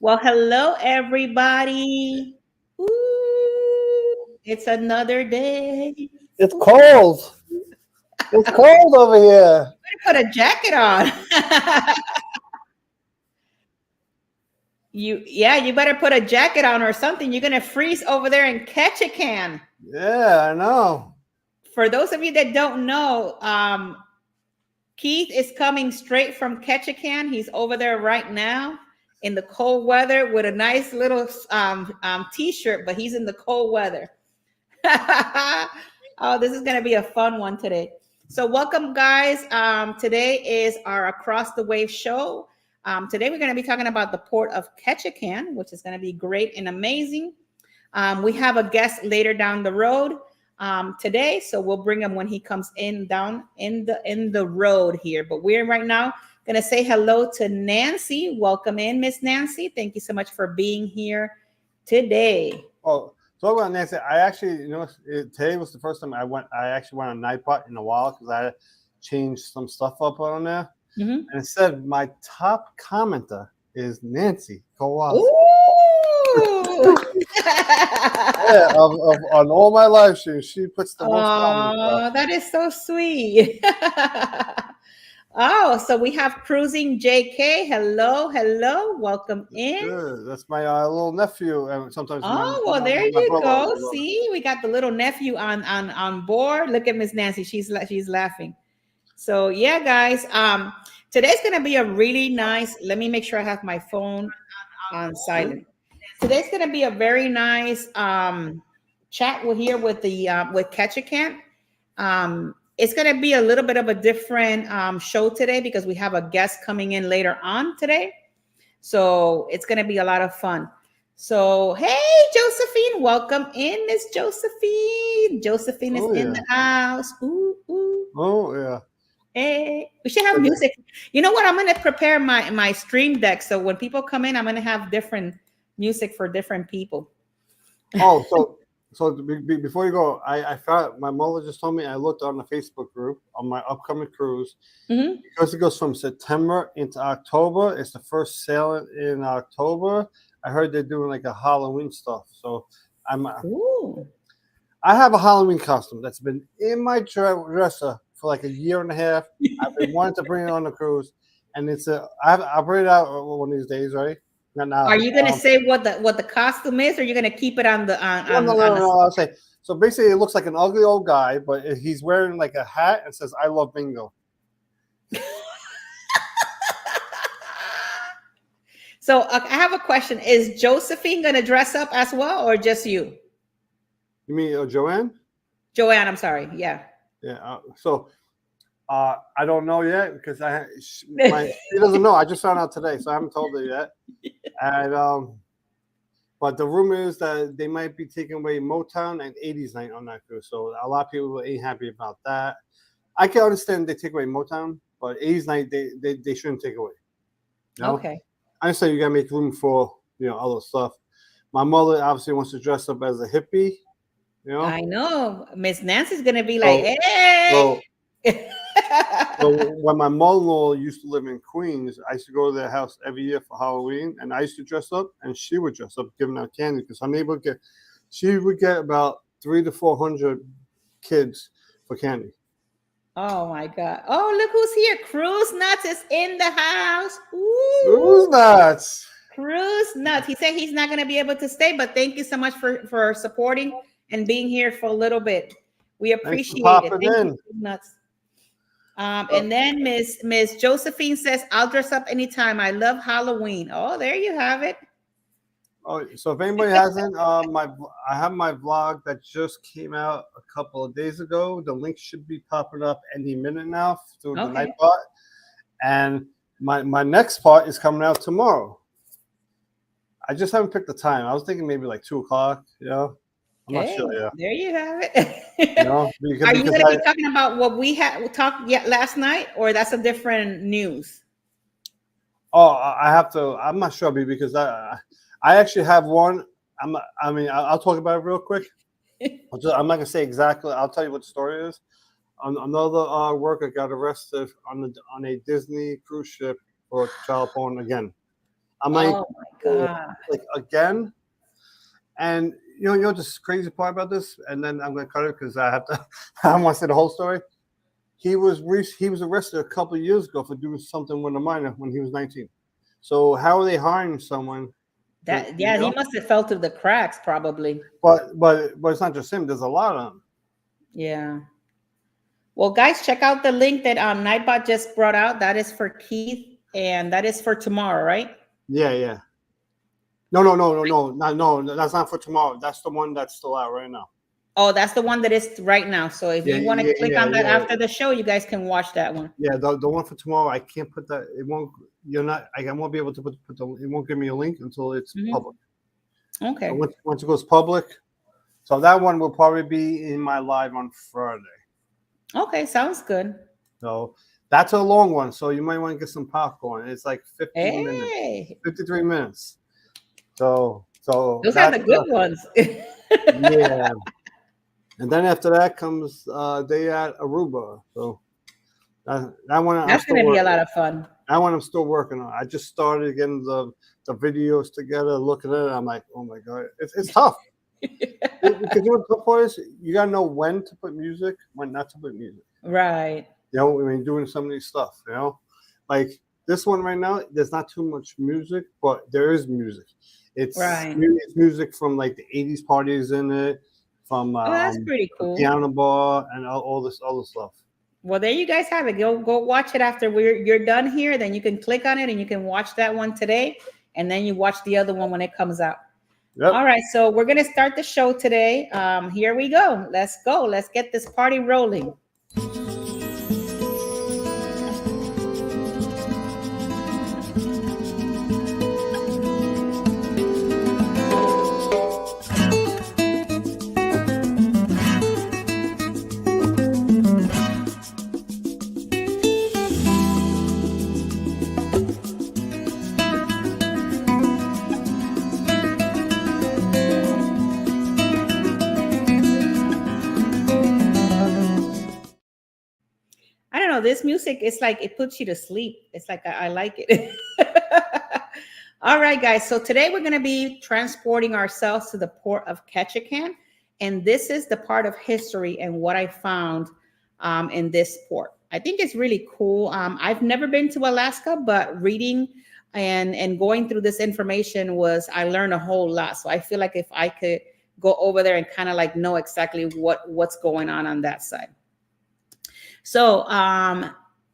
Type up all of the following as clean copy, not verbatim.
Well, hello, everybody. Ooh, it's another day. It's Ooh, cold. It's cold over here. put a jacket on. You better put a jacket on or something. You're gonna freeze over there in Ketchikan. Yeah, I know. For those of you that don't know, Keith is coming straight from Ketchikan. He's over there right now in the cold weather with a nice little t-shirt, but he's in the cold weather. Oh, this is going to be a fun one today. So, welcome, guys. Today is our Across the Wave show. Today, we're going to be talking about the Port of Ketchikan, which is going to be great and amazing. We have a guest later down the road today, so we'll bring him when he comes in down in the road here. But we're right now going to say hello to Nancy. Welcome in, Miss Nancy. Thank you so much for being here today. Oh, talk about Nancy. I actually, today was the first time I actually went on Nightbot in a while because I changed some stuff up on there. Mm-hmm. And it said my top commenter is Nancy Kowalski. Ooh! Yeah, on all my live streams, she puts the most comments up. Oh, that is so sweet. Oh, so we have Cruising JK. Hello, hello. Welcome in. Good. That's my little nephew, and sometimes Oh, well, there my you brother. go. See, we got the little nephew on board. Look at Miss Nancy. She's laughing. So yeah, guys. Today's gonna be a really nice. Let me make sure I have my phone on silent. Today's gonna be a very nice chat. We're here with the with Ketchikan. It's gonna be a little bit of a different show today because we have a guest coming in later on today. So it's gonna be a lot of fun. So hey, Josephine, welcome in, Miss Josephine. Josephine is in the house. Ooh, ooh. Oh yeah. Hey, we should have music. You know what? I'm gonna prepare my stream deck so when people come in, I'm gonna have different music for different people. Oh, so before you go, I found my mother just told me I looked on the Facebook group on my upcoming cruise because it goes from September into October. It's the first sailing in October. I heard they're doing like a Halloween stuff, so Ooh. I have a Halloween costume that's been in my dresser for like a year and a half. I've been wanting to bring it on the cruise, and I'll bring it out one of these days, right? Not now. Are you gonna say what the costume is, or you're gonna keep it on the no. I'll say so. Basically, it looks like an ugly old guy, but he's wearing like a hat and says "I love bingo." So I have a question: is Josephine gonna dress up as well, or just you? You mean Joanne? Joanne, I'm sorry. Yeah. Yeah. I don't know yet because she doesn't know. I just found out today, so I haven't told her yet. And but the rumor is that they might be taking away Motown and 80s night on that cruise. So a lot of people ain't happy about that. I can understand they take away Motown, but 80s night they shouldn't take away. You know? Okay. I understand you gotta make room for other stuff. My mother obviously wants to dress up as a hippie. I know. Miss Nancy's gonna be like, hey. So when my mother-in-law used to live in Queens, I used to go to their house every year for Halloween, and I used to dress up, and she would dress up, giving out candy because she would get about 300 to 400 kids for candy. Oh my God! Oh, look who's here! Cruise Nuts is in the house. Ooh. Cruise Nuts. Cruise Nuts. He said he's not going to be able to stay, but thank you so much for supporting and being here for a little bit. We appreciate it. Thank you, Nuts. And then Miss Josephine says, "I'll dress up anytime. I love Halloween." Oh, there you have it. Oh, so if anybody hasn't, I have my vlog that just came out a couple of days ago. The link should be popping up any minute now through the Nightbot. And my next part is coming out tomorrow. I just haven't picked the time. I was thinking maybe like 2:00. I'm not sure. Yeah, there you have it. Are you going to be talking about what we talked last night, or that's a different news? Oh, I have to. I'm not sure because I actually have one. I'll talk about it real quick. I'm not gonna say exactly. I'll tell you what the story is. Another worker got arrested on a Disney cruise ship for child porn again. I'm like, So, God. like again, and you know, just crazy part about this, and then I'm gonna cut it because I have to. I want to say the whole story. He was arrested a couple of years ago for doing something with a minor when he was 19. So how are they hiring someone? That, You yeah, he know, must have fell through the cracks, probably. but it's not just him. There's a lot of them. Yeah. Well, guys, check out the link that Nightbot just brought out. That is for Keith, and that is for tomorrow, right? Yeah, yeah. No. That's not for tomorrow. That's the one that's still out right now. Oh, that's the one that is right now. So if Yeah, you want to yeah, click yeah, on that yeah. after the show, you guys can watch that one. Yeah, the one for tomorrow, I can't put that. It won't. You're not. I won't be able to put the. It won't give me a link until it's public. So Okay. once it goes public, so that one will probably be in my live on Friday. Okay, sounds good. So that's a long one. So you might want to get some popcorn. It's like 15 minutes, Hey, 53 minutes. So those are that's the good ones. yeah. And then after that comes day at Aruba. So that one I'm That's still gonna be a working. lot of fun. That one I'm still working on. I just started getting the videos together, looking at it. I'm like, oh my god, it's tough. Because you know what the tough part is, you gotta know when to put music, when not to put music. Right. You know, I mean, doing some of these stuff. You know, like this one right now, there's not too much music, but there is music. Right. It's music from like the '80s parties in it, from Oh, that's pretty the cool. piano bar and all this other stuff. Well, there you guys have it. Go watch it after you're done here. Then you can click on it and you can watch that one today, and then you watch the other one when it comes out. Yep. All right, so we're gonna start the show today. Here we go. Let's go. Let's get this party rolling. I don't know. This music is like it puts you to sleep. It's like I like it. All right, guys. So today we're going to be transporting ourselves to the port of Ketchikan, and this is the part of history and what I found in this port. I think it's really cool. I've never been to Alaska, but reading and going through this information I learned a whole lot. So I feel like if I could go over there and kind of like know exactly what's going on that side. So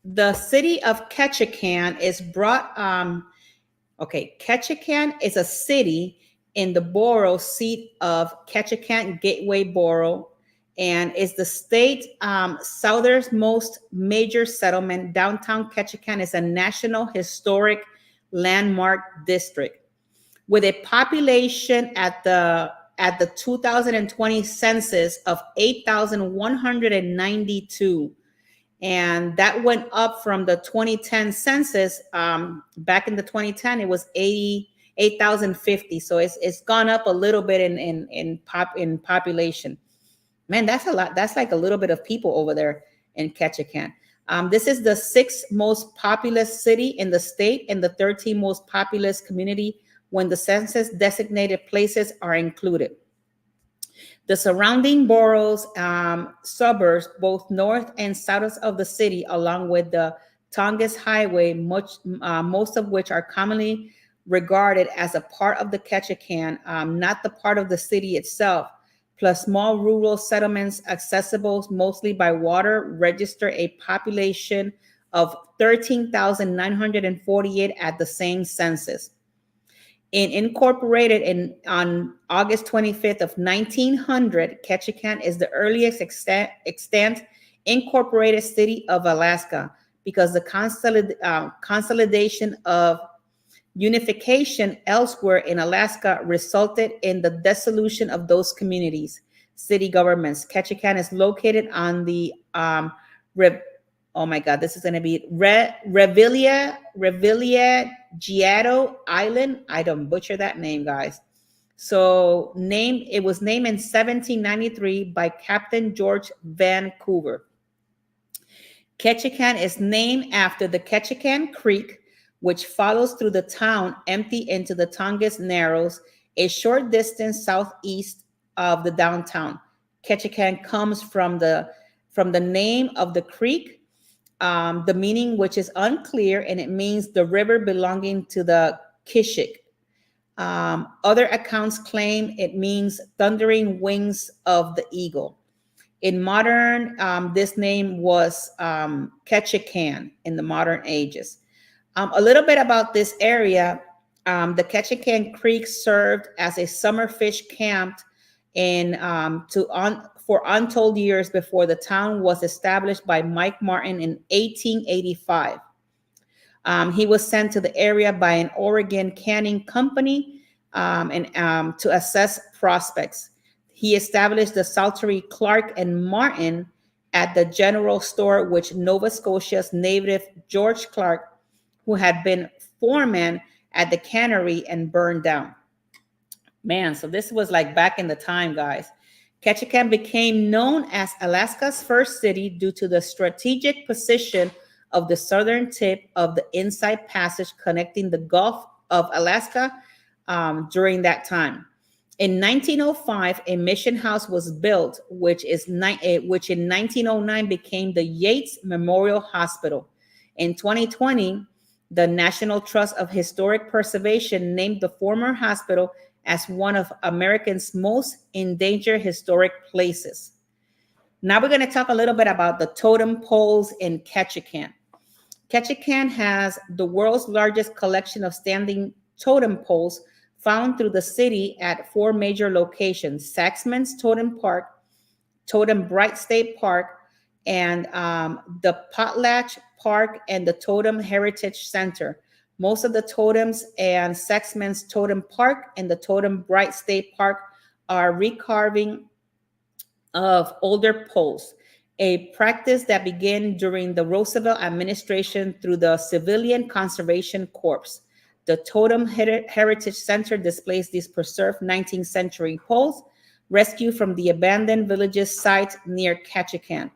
the city of Ketchikan is brought. Ketchikan is a city in the borough seat of Ketchikan Gateway Borough, and is the state southernmost major settlement. Downtown Ketchikan is a National Historic Landmark District with a population at the 2020 census of 8,192. And that went up from the 2010 census. Back in the 2010, it was 8,050. So it's gone up a little bit in population. Man, that's a lot. That's like a little bit of people over there in Ketchikan. This is the 6th most populous city in the state and the 13th most populous community when the census designated places are included. The surrounding boroughs, suburbs, both north and south of the city, along with the Tongass Highway, most of which are commonly regarded as a part of the Ketchikan, not the part of the city itself, plus small rural settlements accessible mostly by water, register a population of 13,948 at the same census. Incorporated on August 25th of 1900, Ketchikan is the earliest extant incorporated city of Alaska because the consolidation of unification elsewhere in Alaska resulted in the dissolution of those communities, city governments. Ketchikan is located on the oh my God, this is going to be Revilia Giado Island. I don't butcher that name, guys. So it was named in 1793 by Captain George Vancouver. Ketchikan is named after the Ketchikan Creek, which follows through the town, empty into the Tongass Narrows, a short distance southeast of the downtown. Ketchikan comes from the name of the creek, the meaning which is unclear, and it means the river belonging to the Kishik. Other accounts claim it means thundering wings of the eagle. In modern, this name was Ketchikan in the modern ages. A little bit about this area. The Ketchikan Creek served as a summer fish camp for untold years before the town was established by Mike Martin in 1885. He was sent to the area by an Oregon canning company to assess prospects. He established the saltery Clark and Martin at the general store, which Nova Scotia's native George Clark, who had been foreman at the cannery, and burned down. Man, so this was like back in the time, guys. Ketchikan became known as Alaska's first city due to the strategic position of the southern tip of the Inside Passage connecting the Gulf of Alaska during that time. In 1905, a mission house was built, which in 1909 became the Yates Memorial Hospital. In 2020, the National Trust of Historic Preservation named the former hospital as one of America's most endangered historic places. Now we're going to talk a little bit about the totem poles in Ketchikan. Ketchikan has the world's largest collection of standing totem poles found through the city at 4 major locations: Saxman's Totem Park, Totem Bright State Park, and the Potlatch Park and the Totem Heritage Center. Most of the totems and Saxman's Totem Park and the Totem Bright State Park are recarving of older poles, a practice that began during the Roosevelt administration through the Civilian Conservation Corps. The Totem Heritage Center displays these preserved 19th century poles rescued from the abandoned village's site near Ketchikan.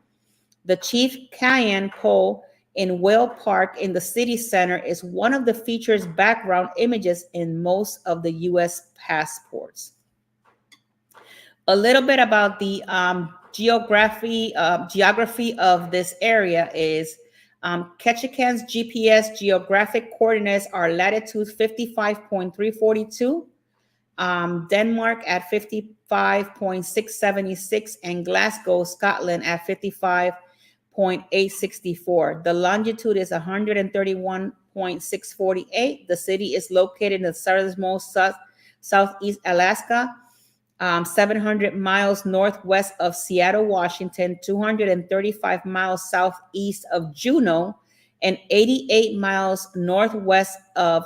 The Chief Cayenne pole in Whale Park in the city center is one of the feature's background images in most of the U.S. passports. A little bit about the geography of this area is Ketchikan's GPS geographic coordinates are latitude 55.342, Denmark at 55.676, and Glasgow, Scotland at 55.864. The longitude is 131.648. The city is located in the southernmost southeast Alaska, 700 miles northwest of Seattle, Washington, 235 miles southeast of Juneau, and 88 miles northwest of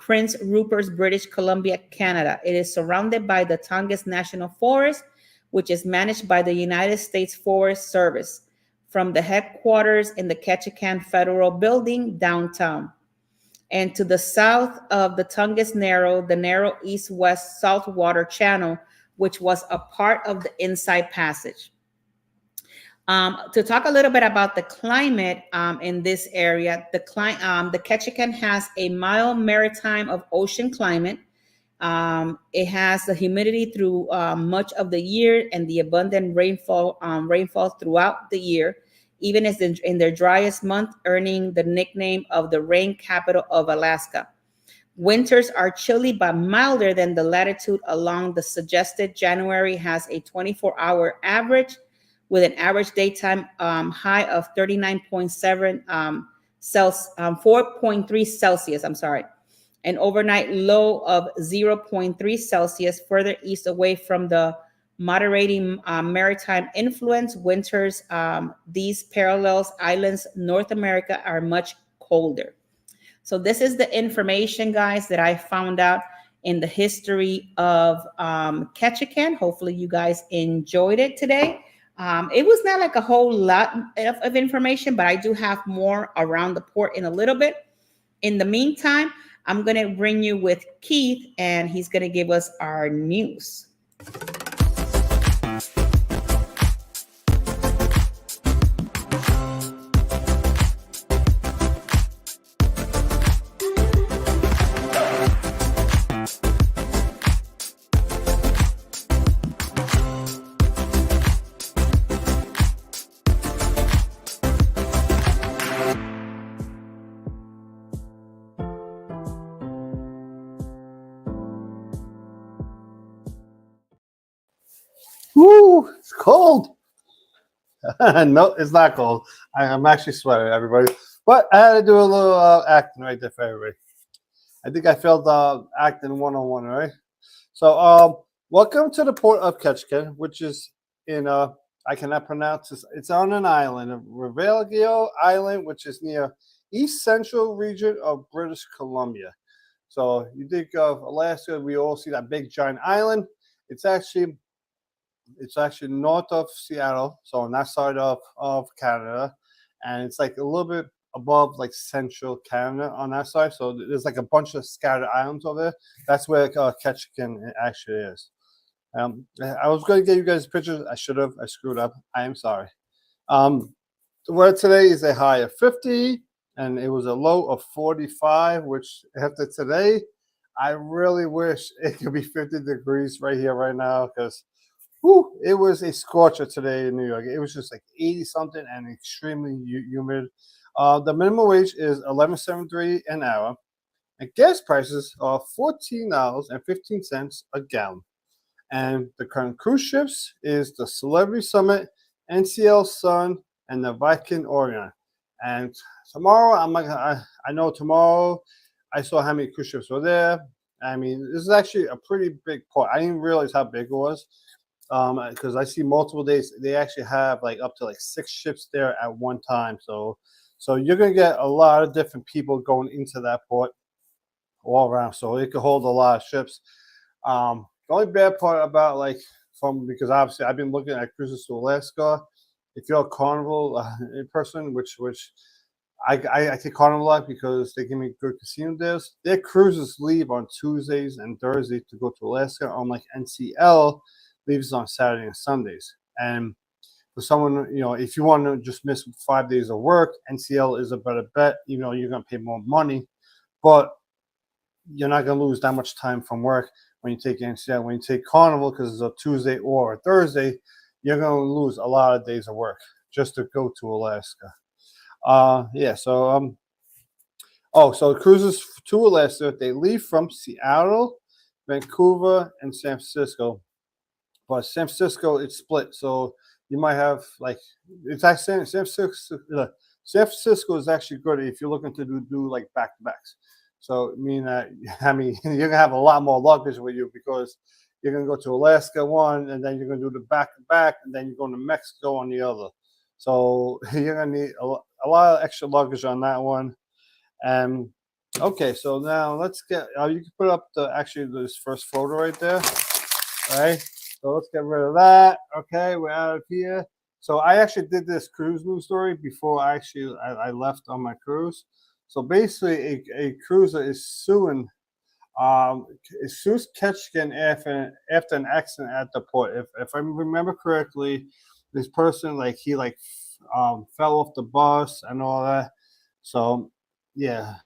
Prince Rupert's, British Columbia, Canada. It is surrounded by the Tongass National Forest, which is managed by the United States Forest Service, from the headquarters in the Ketchikan Federal Building downtown. And to the south of the Tongass Narrow, the narrow east-west saltwater channel, which was a part of the Inside Passage. To talk a little bit about the climate in this area, the Ketchikan has a mild maritime of ocean climate. It has the humidity through much of the year and the abundant rainfall throughout the year, even as in their driest month, earning the nickname of the rain capital of Alaska. Winters are chilly but milder than the latitude along the suggested. January has a 24-hour average with an average daytime high of 39.7 4.3 Celsius, an overnight low of 0.3 Celsius. Further east away from the moderating maritime influence, winters, these parallels islands, North America, are much colder. So this is the information, guys, that I found out in the history of Ketchikan. Hopefully you guys enjoyed it today. It was not like a whole lot of information, but I do have more around the port in a little bit. In the meantime, I'm going to bring you with Keith, and he's going to give us our news. cold. No, it's not cold. I'm actually sweating, everybody. But I had to do a little acting right there for everybody. I think I failed acting 101, right? So, welcome to the Port of Ketchikan, which is in I cannot pronounce this. It's on an island, Revelio Island, which is near east central region of British Columbia. So you think of Alaska, we all see that big giant island. It's actually north of Seattle, so on that side of Canada, and it's like a little bit above like central Canada on that side. So there's like a bunch of scattered islands over there. That's where Ketchikan actually is. I was going to get you guys pictures. I should have. I screwed up. I am sorry. The weather today is a high of 50, and it was a low of 45. Which after today, I really wish it could be 50 degrees right here, right now, because it was a scorcher today in New York. It was just like 80 something and extremely humid. The minimum wage is 11.73 an hour, and gas prices are $14.15 a gallon. And the current cruise ships is the Celebrity Summit, NCL Sun, and the Viking Orion. And tomorrow, I know tomorrow I saw how many cruise ships were there. I mean, this is actually a pretty big port. I didn't realize how big it was. Because I see multiple days they actually have like up to like 6 ships there at one time. So you're gonna get a lot of different people going into that port all around. So it could hold a lot of ships. The only bad part about because obviously I've been looking at cruises to Alaska. If you're a Carnival person, which I take Carnival a lot because they give me good casino deals. Their cruises leave on Tuesdays and Thursdays to go to Alaska. Unlike NCL, leaves on Saturday and Sundays. And for someone, if you want to just miss 5 days of work, NCL is a better bet. You're going to pay more money, but you're not going to lose that much time from work when you take NCL. When you take Carnival, because it's a Tuesday or a Thursday, you're going to lose a lot of days of work just to go to Alaska. So cruises to Alaska, they leave from Seattle, Vancouver, and San Francisco. But San Francisco, it's split. So you might have it's actually San Francisco. San Francisco is actually good if you're looking to do like back to backs. So you're gonna have a lot more luggage with you because you're gonna go to Alaska one, and then you're gonna do the back to back, and then you're going to Mexico on the other. So you're gonna need a lot of extra luggage on that one. Okay, so now let's get. You can put up this first photo right there. All right. So let's get rid of that. Okay, we're out of here. So I actually did this cruise news story before I left on my cruise. So basically, a cruiser is suing Ketchikan after an accident at the port. If I remember correctly, this person fell off the bus and all that. So yeah,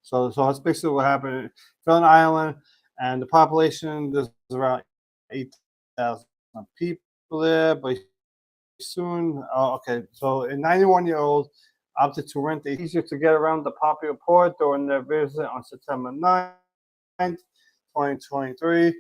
so that's basically what happened. Fell on an island, and the population there's around 8,000 people there, but soon, okay, so a 91-year-old opted to rent easier to get around the popular port during their visit on September 9th, 2023.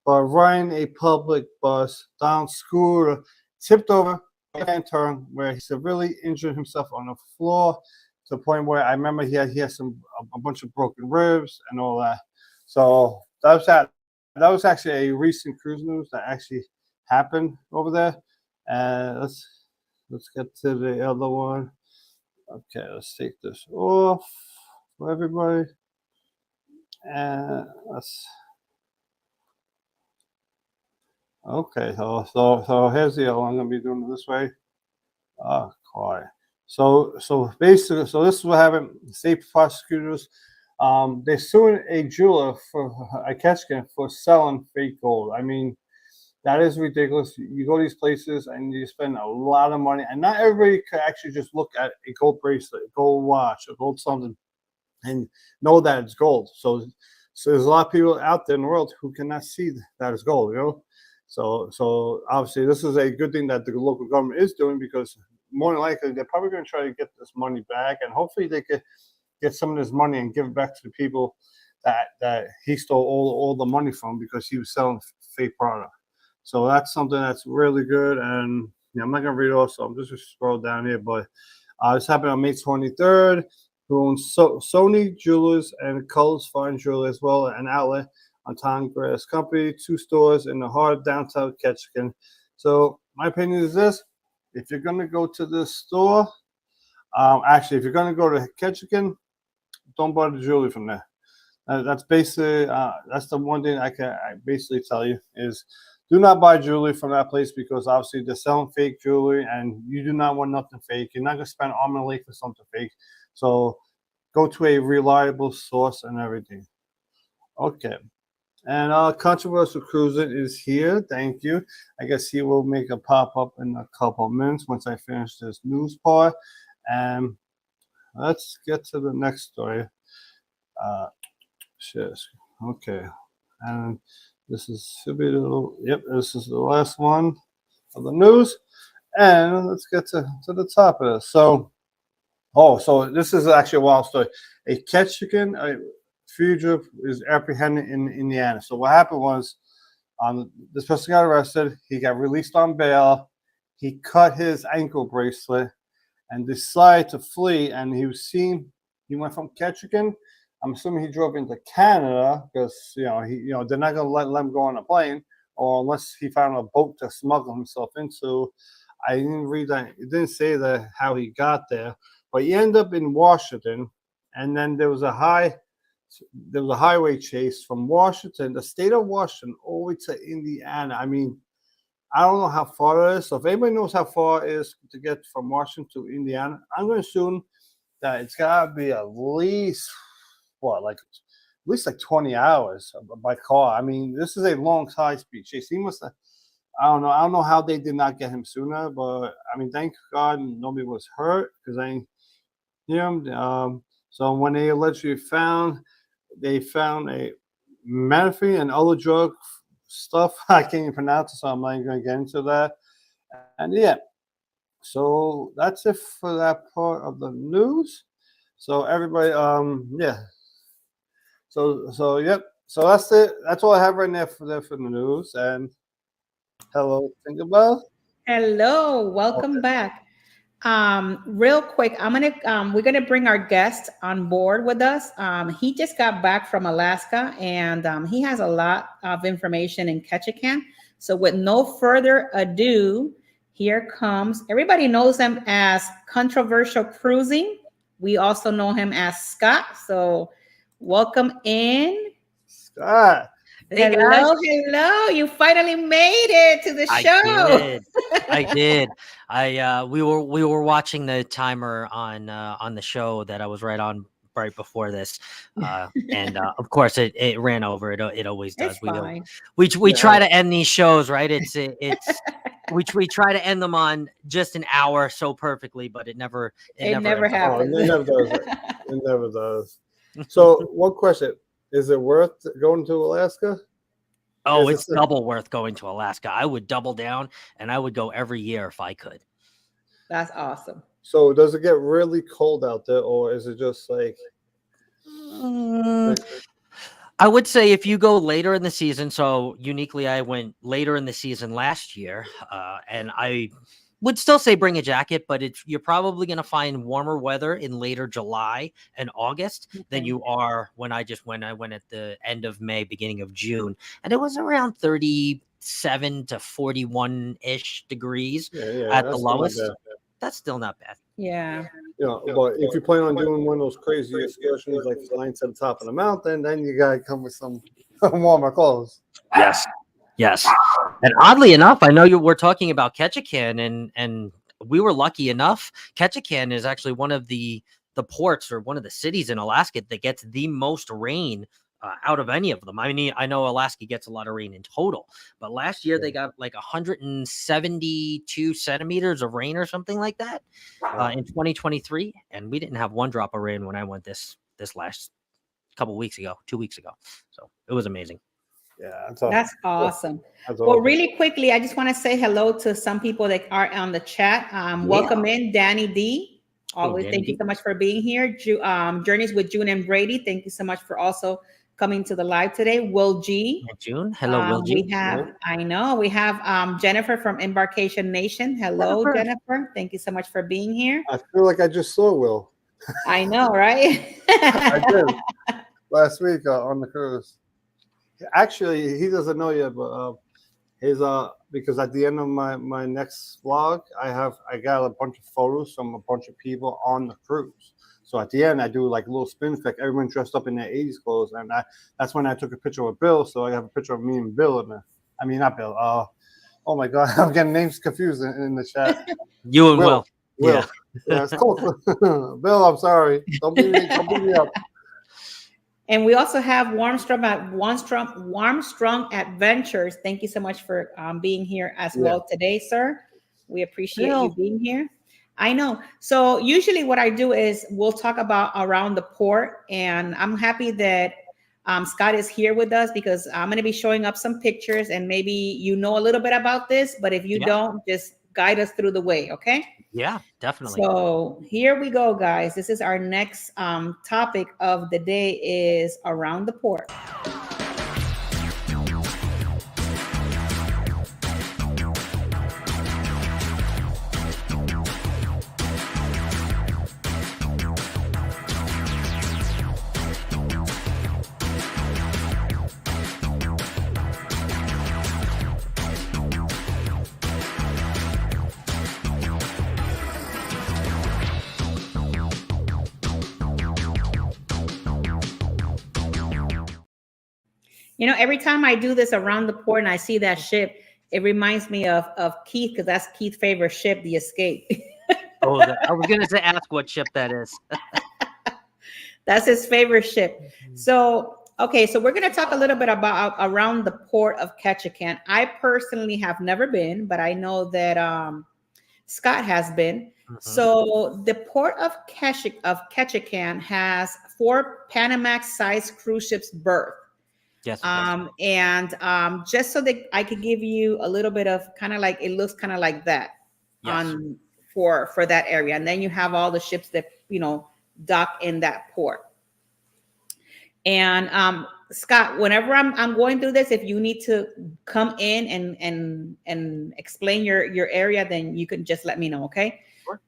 But riding a public bus down scooter, tipped over and turn where he severely injured himself on the floor to the point where I remember he had a bunch of broken ribs and all that. So that was actually a recent cruise news that actually happened over there. And let's get to the other one. Okay, let's take this off for everybody. And okay, so here's the other one. I'm gonna be doing it this way. Quiet. So basically, so this is what happened. State prosecutors, they're suing a jeweler a Ketchikan for selling fake gold. I mean, that is ridiculous. You go to these places and you spend a lot of money, and not everybody could actually just look at a gold bracelet, a gold watch, a gold something, and know that it's gold. So there's a lot of people out there in the world who cannot see that it's gold. So obviously this is a good thing that the local government is doing, because more than likely they're probably going to try to get this money back, and hopefully they could get some of this money and give it back to the people that he stole all the money from, because he was selling fake product. So that's something that's really good. And I'm not gonna read it all, so I'm just gonna scroll down here. But this happened on May 23rd. Who owns Sony Jewelers and Culls Fine Jewelry as well, an outlet on Tom Grass Company, 2 stores in the heart of downtown Ketchikan. So my opinion is this: if you're gonna go to this store, actually, if you're gonna go to Ketchikan, don't buy the jewelry from there. That's basically that's the one thing I basically tell you is do not buy jewelry from that place because obviously they're selling fake jewelry and you do not want nothing fake. You're not gonna spend arm and a leg for something fake. So go to a reliable source and everything. Okay. And controversial cruising is here. Thank you. I guess he will make a pop up in a couple of minutes once I finish this news part. And let's get to the next story. Shit. Okay. And this is should be the this is the last one of the news. And let's get to the top of this. So this is actually a wild story. A Ketchikan fugitive is apprehended in Indiana. So what happened was, this person got arrested. He got released on bail. He cut his ankle bracelet and decided to flee. And he was seen. He went from Ketchikan. I'm assuming he drove into Canada because they're not going to let him go on a plane, or unless he found a boat to smuggle himself into. I didn't read that. It didn't say that how he got there, but he ended up in Washington, and then there was a highway chase from Washington, the state of Washington, all the way to Indiana. I mean, I don't know how far it is. So if anybody knows how far it is to get from Washington to Indiana, I'm going to assume that it's got to be at least 20 hours by car. I mean, this is a long high-speed chase. He must have. I don't know. I don't know how they did not get him sooner, but I mean, thank God nobody was hurt because I didn't hear him. So when they allegedly they found a methamphetamine and other drug stuff. I can't even pronounce it, so I'm not even going to get into that. And yeah, so that's it for that part of the news. So everybody, yeah. So yep. So that's it. That's all I have right now for the news. And hello, Tinkerbell. Hello, welcome Okay. back. Real quick, we're gonna bring our guest on board with us. He just got back from Alaska, and he has a lot of information in Ketchikan. So, with no further ado, here comes. Everybody knows him as Controversial Cruising. We also know him as Scott. So, welcome in. Scott. Hey guys, Hello. You finally made it to the I show. did. I did. We were watching the timer on the show that I was right before this, and of course it ran over. It always It's does. fine. We try to end these shows right. It's we try to end them on just an hour so perfectly, but it never It never ends up. Oh, happens. it never does. It never does. So, one question: is it worth going to Alaska? Oh, Is it's it- double worth going to Alaska. I would double down, and I would go every year if I could. That's awesome. So, does it get really cold out there, or is it just like? Mm, I would say if you go later in the season, so uniquely, I went later in the season last year, and I would still say bring a jacket, but you're probably going to find warmer weather in later July and August than Okay. you are when I went. I went at the end of May, beginning of June, and it was around 37 to 41 ish degrees Yeah, at the that's still not lowest. bad. That's still not bad. Yeah. But if you plan on doing one of those crazy excursions, like flying to the top of the mountain, then you gotta come with some warmer clothes. Yes. Yes. And oddly enough, I know we're talking about Ketchikan, and we were lucky enough. Ketchikan is actually one of the ports or one of the cities in Alaska that gets the most rain out of any of them. I mean, I know Alaska gets a lot of rain in total, but last year they got like 172 centimeters of rain or something like that in 2023, and we didn't have one drop of rain when I went this last couple weeks ago, 2 weeks ago. So it was amazing. Yeah, That's awesome. That's Well, awesome. really quickly, I just want to say hello to some people that are on the chat. Welcome in, Danny D. Hello, Always, Danny thank you D. so much for being here. Journeys with June and Brady. Thank you so much for also coming to the live today. Will G. Yeah, June. Hello, Will We G. have, I know, we have Jennifer from Embarkation Nation. Hello, Jennifer. Jennifer. Thank you so much for being here. I feel like I just saw Will. I know, right? I did last week on the cruise. Actually, he doesn't know yet, but his because at the end of my next vlog, I got a bunch of photos from a bunch of people on the cruise. So at the end, I do like a little spin effect. Everyone dressed up in their 80s clothes, and that's when I took a picture with Bill. So I have a picture of me and Bill in there. I mean, not Bill. Oh my God, I'm getting names confused in the chat. You and Will. Will. Yeah, it's cool. Bill, I'm sorry. Don't beat me up. And we also have Warmstrong Adventures. Thank you so much for being here as well today, sir. We appreciate you being here. I know. So usually what I do is we'll talk about around the port, and I'm happy that Scott is here with us because I'm going to be showing up some pictures, and maybe you know a little bit about this, but if you don't, just guide us through the way, okay? Yeah, definitely. So here we go, guys. This is our next topic of the day is around the port. You know, every time I do this around the port and I see that ship, it reminds me of Keith, because that's Keith's favorite ship, the Escape. Oh, I was going to say, ask what ship that is. That's his favorite ship. So, okay, so we're going to talk a little bit about around the Port of Ketchikan. I personally have never been, but I know that Scott has been. Mm-hmm. So the Port of Ketchikan has 4 Panamax-sized cruise ships berth. Yes. And just so that I could give you a little bit of kind of like, it looks kind of like that for that area. And then you have all the ships that, you know, dock in that port. And Scott, whenever I'm going through this, if you need to come in and explain your area, then you can just let me know, okay? Sure.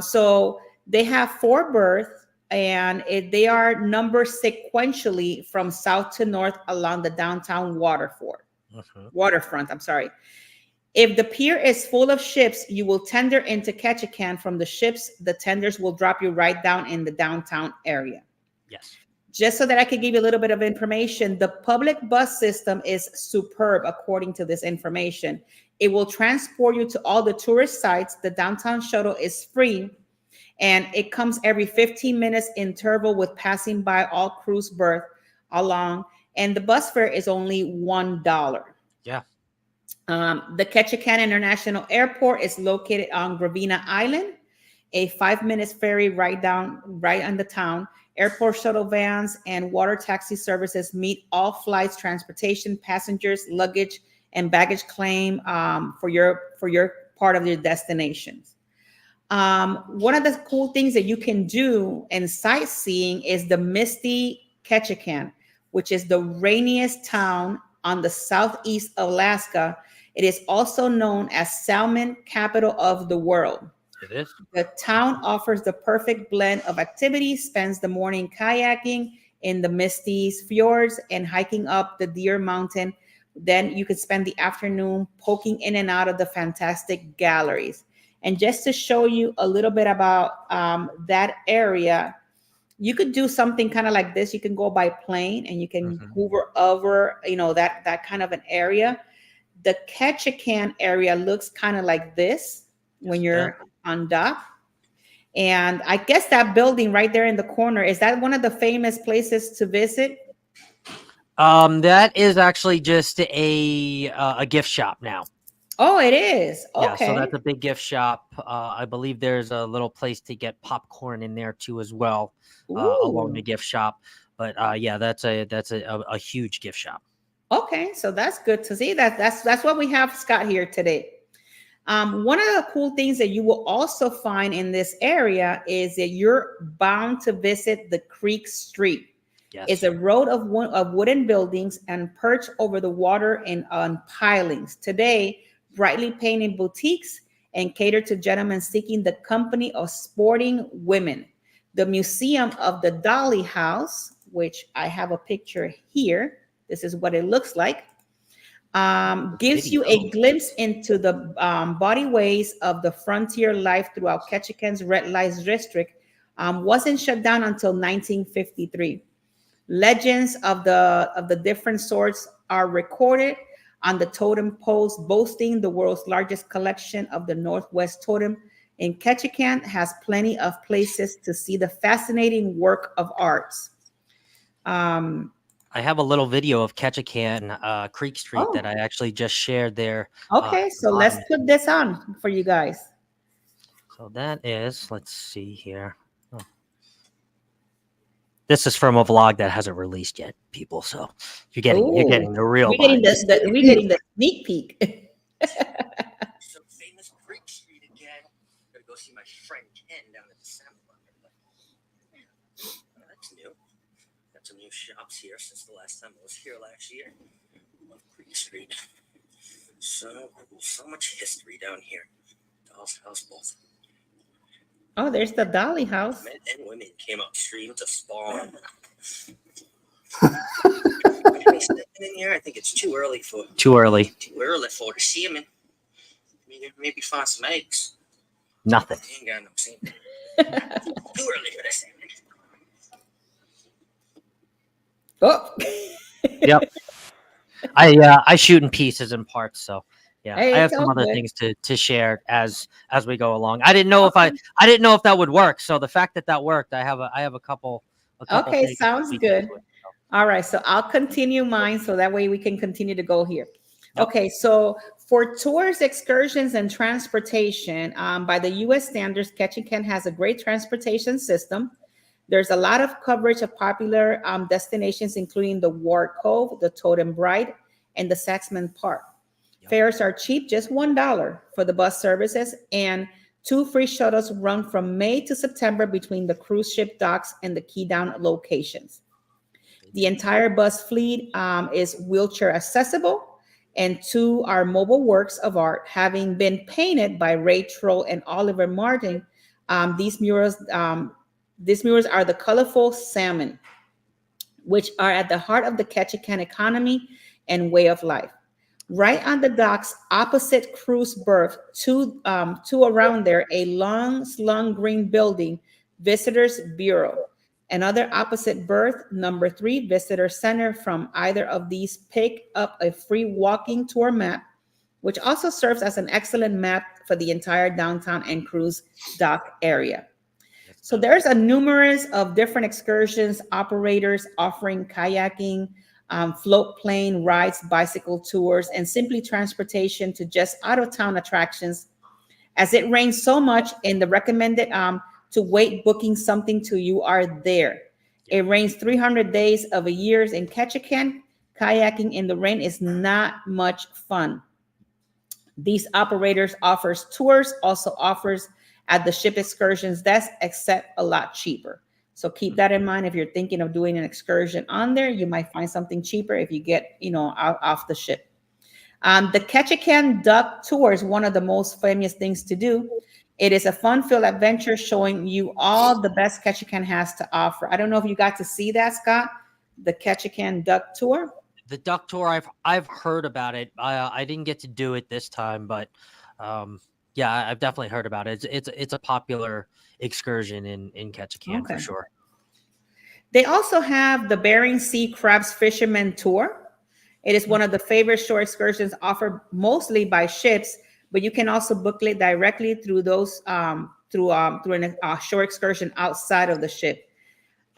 So they have 4 berths. And they are numbered sequentially from south to north along the downtown waterfront. I'm sorry. If the pier is full of ships, you will tender into Ketchikan from the ships. The tenders will drop you right down in the downtown area. Yes. Just so that I could give you a little bit of information, the public bus system is superb according to this information. It will transport you to all the tourist sites. The downtown shuttle is free. And it comes every 15 minutes interval with passing by all cruise berth along. And the bus fare is only $1. Yeah. The Ketchikan International Airport is located on Gravina Island, a 5-minute ferry right on the town. Airport shuttle vans and water taxi services meet all flights, transportation, passengers, luggage, and baggage claim for your part of your destinations. One of the cool things that you can do in sightseeing is the misty Ketchikan, which is the rainiest town on the southeast of Alaska. It is also known as Salmon Capital of the World. It is. The town offers the perfect blend of activities, spends the morning kayaking in the misty fjords and hiking up the Deer Mountain. Then you could spend the afternoon poking in and out of the fantastic galleries. And just to show you a little bit about that area, you could do something kind of like this. You can go by plane and you can hover over, you know, that kind of an area. The Ketchikan area looks kind of like this when you're on dock. And I guess that building right there in the corner, is that one of the famous places to visit? That is actually just a gift shop now. Oh, it is. Okay. Yeah, so that's a big gift shop. I believe there's a little place to get popcorn in there too as well, along the gift shop. But yeah, that's a huge gift shop. Okay, so that's good to see. That's what we have, Scott, here today. One of the cool things that you will also find in this area is that you're bound to visit the Creek Street. It's a road of wooden buildings and perched over the water and on pilings. Today, brightly painted boutiques and cater to gentlemen seeking the company of sporting women. The Museum of the Dolly House, which I have a picture here. This is what it looks like. Gives you a glimpse into the body ways of the frontier life throughout Ketchikan's red light district. Wasn't shut down until 1953. Legends of the different sorts are recorded on the totem poles, boasting the world's largest collection of the Northwest totem. In Ketchikan has plenty of places to see the fascinating work of arts. I have a little video of Ketchikan Creek Street that I actually just shared there. Okay, so let's put this on for you guys. So that is, let's see here. Oh. This is from a vlog that hasn't released yet, people. So you're getting the real. We're getting the sneak peek. Some famous Creek Street again. Gotta go see my friend Ken down at the Salmon. That's new. Got some new shops here since the last time I was here last year. Love Creek Street. So cool. So much history down here. Doll's House, both. Oh, there's the Dolly House. Men and women came upstream to spawn. In here, I think it's too early to see them. Maybe find some eggs. Nothing. Ain't got no semen. Too early for this. Oh. Yep. I shoot in pieces and parts, so yeah. Hey, I have some other things to share as we go along. I didn't know if that would work. So the fact that worked, I have a couple. Okay, sounds good. All right, so I'll continue mine so that way we can continue to go here. Yep. Okay, so for tours, excursions, and transportation, by the U.S. standards, Ketchikan has a great transportation system. There's a lot of coverage of popular destinations, including the Ward Cove, the Totem Bride, and the Saxman Park. Yep. Fares are cheap, just $1 for the bus services, and 2 free shuttles run from May to September between the cruise ship docks and the key down locations. The entire bus fleet is wheelchair accessible, and 2 are mobile works of art, having been painted by Ray Troll and Oliver Martin. These murals are the colorful salmon, which are at the heart of the Ketchikan economy and way of life. Right on the docks, opposite cruise berth, two around there, a long slung green building, Visitors Bureau. Another opposite berth, number 3, Visitor Center. From either of these, pick up a free walking tour map, which also serves as an excellent map for the entire downtown and cruise dock area. So there's a numerous of different excursions operators offering kayaking, float plane rides, bicycle tours, and simply transportation to just out of town attractions. As it rains so much, in the recommended to wait booking something till you are there. It rains 300 days of a year in Ketchikan. Kayaking in the rain is not much fun. These operators offers tours, also offers at the ship excursions desk, except a lot cheaper. So keep that in mind. If you're thinking of doing an excursion on there, you might find something cheaper if you get, out off the ship. The Ketchikan Duck Tour is one of the most famous things to do. It is a fun-filled adventure showing you all the best Ketchikan has to offer. I don't know if you got to see that, Scott, the Ketchikan Duck Tour. The Duck Tour, I've heard about it. I didn't get to do it this time, but yeah, I've definitely heard about it. It's a popular excursion in Ketchikan for sure. They also have the Bering Sea Crabs Fisherman Tour. It is one of the favorite shore excursions offered mostly by ships, but you can also book it directly through those through a shore excursion outside of the ship.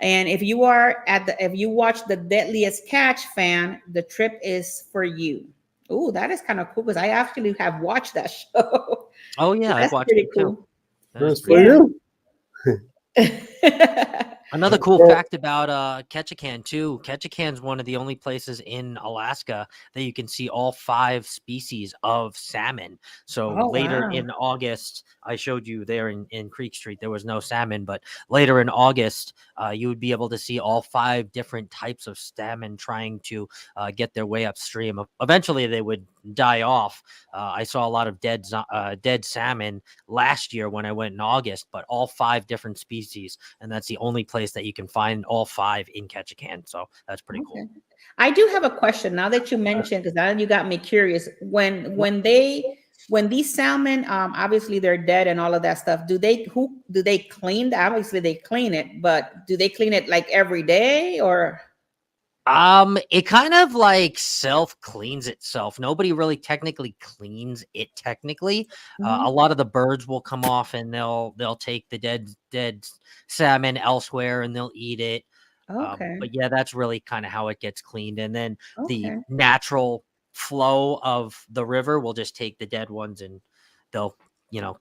And if you watch The Deadliest Catch fan, the trip is for you. Oh, that is kind of cool because I actually have watched that show. Oh yeah, so that's I've watched pretty it cool. too. That's for you. Another cool Yeah. fact about Ketchikan too. Ketchikan's one of the only places in Alaska that you can see all 5 species of salmon. So Oh, later wow. in August, I showed you there in Creek Street, there was no salmon, but later in August, you would be able to see all 5 different types of salmon trying to get their way upstream. Eventually, they would die off. I saw a lot of dead salmon last year when I went in August, but all 5 different species, and that's the only place that you can find all 5 in Ketchikan. So that's pretty cool. Okay. I do have a question now that you mentioned, because now you got me curious. When these salmon, obviously they're dead and all of that stuff, do they clean? Obviously they clean it, but do they clean it like every day or? It kind of like self cleans itself. Nobody really technically cleans it technically. A Mhm. lot of the birds will come off and they'll take the dead salmon elsewhere and they'll eat it. Okay. But yeah, that's really kind of how it gets cleaned. And then the Okay. natural flow of the river will just take the dead ones and they'll,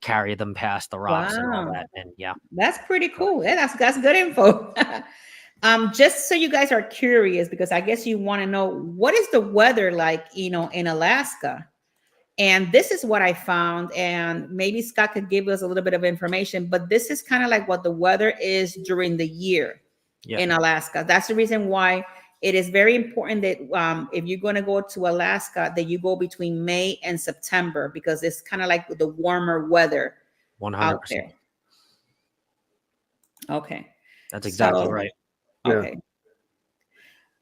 carry them past the rocks and all Wow. that. And yeah. That's pretty cool. Yeah, that's good info. Just so you guys are curious, because I guess you want to know what is the weather like, in Alaska. And this is what I found, and maybe Scott could give us a little bit of information, but this is kind of like what the weather is during the year Yeah. in Alaska. That's the reason why it is very important that if you're going to go to Alaska, that you go between May and September, because it's kind of like the warmer weather 100%. out there. Okay. That's exactly So, right. Yeah. okay.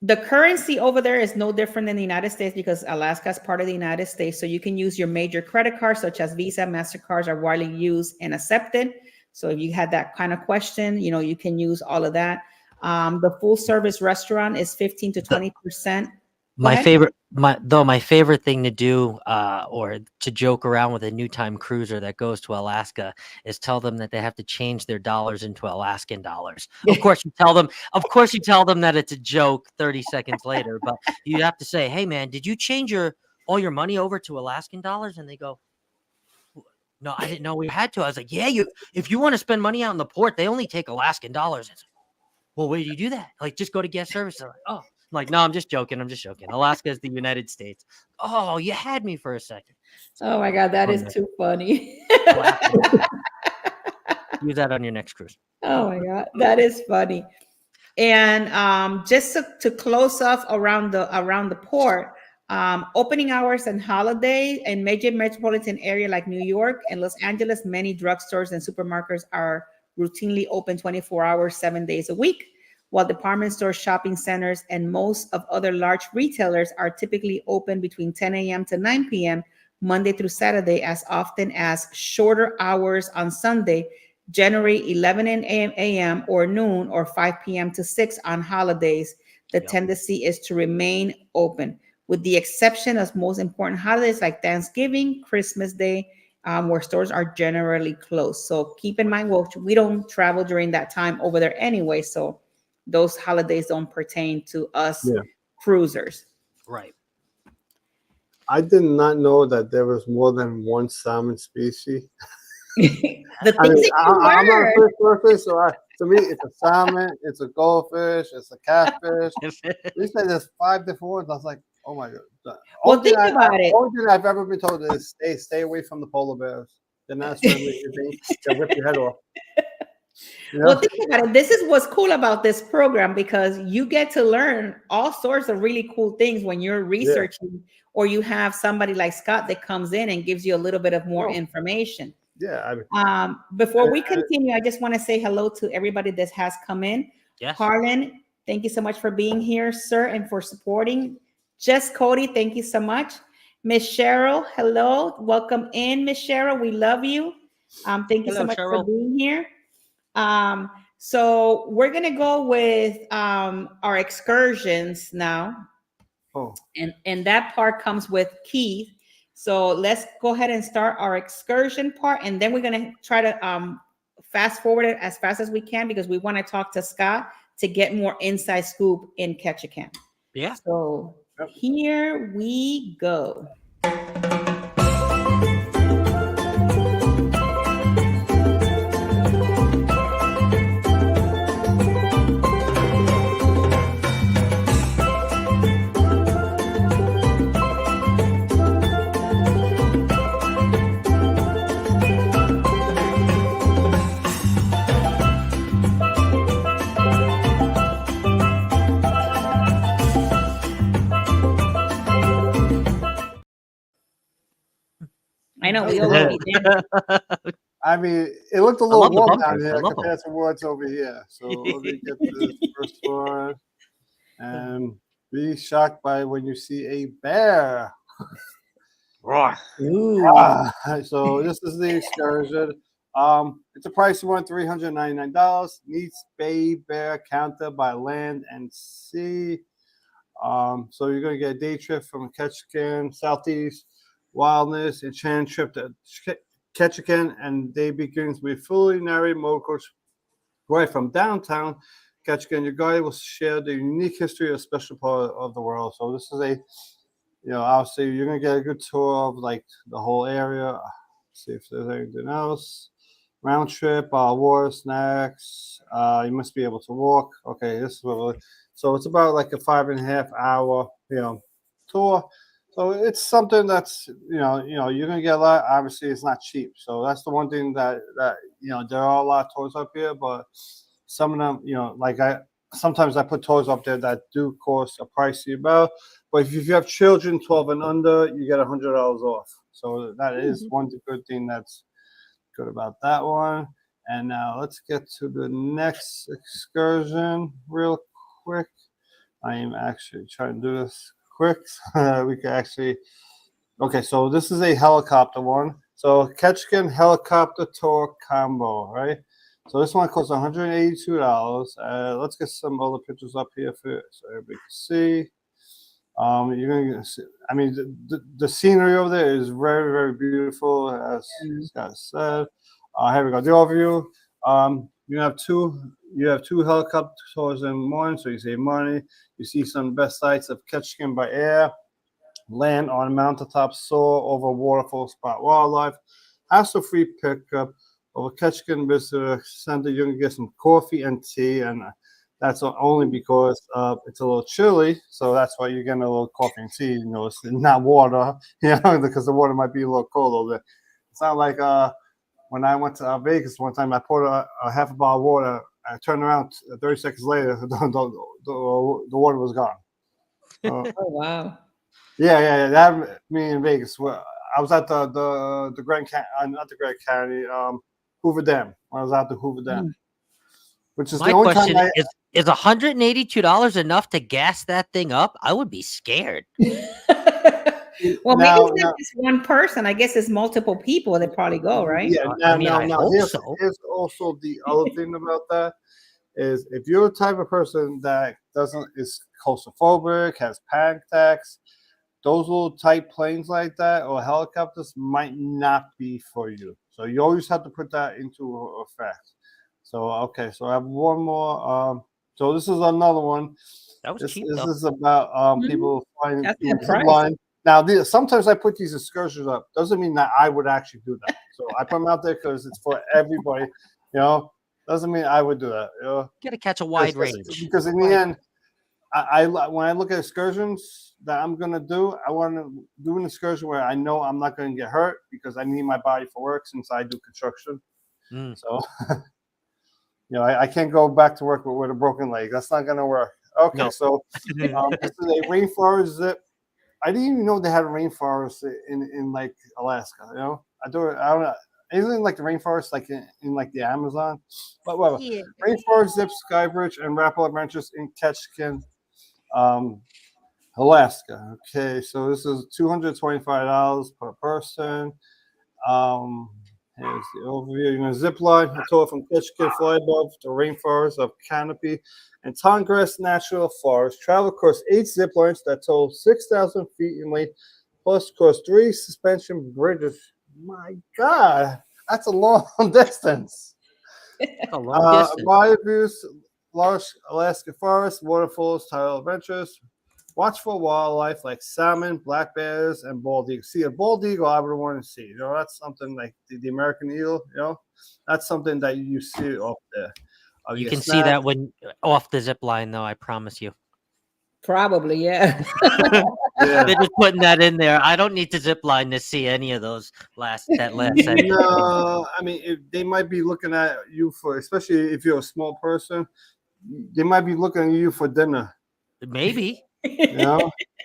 The currency over there is no different than the United States, because Alaska is part of the United States. So you can use your major credit cards, such as Visa, MasterCards are widely used and accepted. So if you had that kind of question, you can use all of that. The full service restaurant is 15 to 20%. My favorite thing to do, or to joke around with a new time cruiser that goes to Alaska, is tell them that they have to change their dollars into Alaskan dollars. Of course, you tell them that it's a joke 30 seconds later, but you have to say, "Hey, man, did you change all your money over to Alaskan dollars?" And they go, "No, I didn't know we had to." I was like, "Yeah, if you want to spend money out in the port, they only take Alaskan dollars." It's like, well, where do you do that? Like, just go to guest service. They're like, oh. I'm like, no, I'm just joking. Alaska is the United States. Oh, you had me for a second. Oh my God, that is too funny. Use that on your next cruise. Oh my God, that is funny. And just to close off around the port, opening hours and holidays in major metropolitan area like New York and Los Angeles, many drugstores and supermarkets are routinely open 24 hours, 7 days a week, while department stores, shopping centers, and most of other large retailers are typically open between 10 a.m. to 9 p.m. Monday through Saturday, as often as shorter hours on Sunday, generally 11 a.m. or noon, or 5 p.m. to 6 on holidays. The tendency is to remain open, with the exception of most important holidays like Thanksgiving, Christmas Day, where stores are generally closed. So keep in mind, well, we don't travel during that time over there anyway, so those holidays don't pertain to us cruisers. Right. I did not know that there was more than one salmon species. I'm not a fish person, so to me, it's a salmon, it's a goldfish, it's a catfish. You said there's 5 different ones. I was like, oh my God. Well, think about it. The only thing I've ever been told is stay away from the polar bears. They're not friendly. They'll rip your head off. Well, think about it. This is what's cool about this program, because you get to learn all sorts of really cool things when you're researching, or you have somebody like Scott that comes in and gives you a little bit of more information. Yeah. Before we continue, I just want to say hello to everybody that has come in. Yes. Harlan, thank you so much for being here, sir, and for supporting. Jess Cody, thank you so much. Miss Cheryl, hello. Welcome in, Miss Cheryl. We love you. Thank you so much for being here. So we're going to go with our excursions now. Oh. And that part comes with Keith. So let's go ahead and start our excursion part, and then we're going to try to fast forward it as fast as we can, because we want to talk to Scott to get more inside scoop in Ketchikan. Yeah. So here we go. know we always be dancing. I mean, it looked a I little love the warm down bumpers. I here love them. compared to what's over here. So let me get to this first one. And be shocked by when you see a bear. Roar. Ooh. So this is the excursion. It's a price of $399. Meets Bay Bear Counter by land and sea. So you're gonna get a day trip from Ketchikan, Southeast Wildness, and Chan trip to Ketchikan, and day begins with fully narrated motorcoach right from downtown Ketchikan. Your guide will share the unique history of a special part of the world. So this is a, obviously you're gonna get a good tour of like the whole area. See if there's anything else. Round trip, water, snacks. You must be able to walk. Okay, this is what. So it's about like a 5.5 hour, tour. So it's something that's, you're gonna get a lot. Obviously, it's not cheap. So that's the one thing that there are a lot of tours up here, but some of them, like sometimes I put tours up there that do cost a pricey amount. But if you have children 12 and under, you get $100 off. So that is one good thing that's good about that one. And now let's get to the next excursion real quick. I am actually trying to do this quick. We can actually. Okay, so this is a helicopter one. So Ketchikan helicopter tour combo, right? So this one costs $182. Let's get some other pictures up here so everybody can see. You're gonna see, I mean, the scenery over there is very, very beautiful, as Scott said. Here we go. The overview. You have two helicopter tours in one, so you save money. You see some best sights of Ketchikan by air, land on mountaintop, soar over waterfall, spot wildlife, hassle-free pickup over Ketchikan Visitor Center. You're gonna get some coffee and tea, and that's only because it's a little chilly, so that's why you're getting a little coffee and tea. It's not water, because the water might be a little cold over there. It's not like when I went to Vegas one time, I poured a half a bottle of water. I turned around 30 seconds later, the water was gone. Oh wow. Yeah. That happened to me in Vegas. I was at the Grand Canyon, not the Grand Canyon, Hoover Dam. When I was out the Hoover Dam, which is My the only question time is $182 enough to gas that thing up? I would be scared. Well, maybe it's not just one person. I guess it's multiple people that probably go, right? Yeah, I hope so. Here's also the other thing about that is if you're the type of person that is claustrophobic, has panic attacks, those little tight planes like that or helicopters might not be for you. So you always have to put that into effect. So okay, so I have one more. So this is another one. That was cheap, This though. is about people flying That's doing the zip price. line. Now, sometimes I put these excursions up. Doesn't mean that I would actually do that. So I put them out there because it's for everybody. Doesn't mean I would do that. Got to catch a wide range. Because in the end, I when I look at excursions that I'm gonna do, I want to do an excursion where I know I'm not going to get hurt because I need my body for work since I do construction. So, I can't go back to work with a broken leg. That's not going to work. Okay, No. so this is a rainforest zip. I didn't even know they had a rainforest in like Alaska. I don't know. Anything like the rainforest, like in like the Amazon, but whatever. Yeah. Rainforest Zip, Skybridge, and Rappel Adventures in Ketchikan, Alaska. Okay, so this is $225 per person. Here's the overview. You're going to zip line a tour from Ketchikan, fly above the rainforest of Canopy and Tongrass National Forest. Travel across 8 zip lines that total 6,000 feet in length, plus across 3 suspension bridges. My God, that's a long distance. A long distance. Wide views, large Alaska forest, waterfalls, tidal adventures. Watch for wildlife like salmon, black bears, and bald eagle. See, a bald eagle I would want to see. That's something like the American eagle. That's something that you see up there. You can see that when off the zip line, though. I promise you. Probably, yeah. They're just putting that in there. I don't need to zip line to see any of those last. No, I mean they might be looking at you for, especially if you're a small person, they might be looking at you for dinner. Maybe.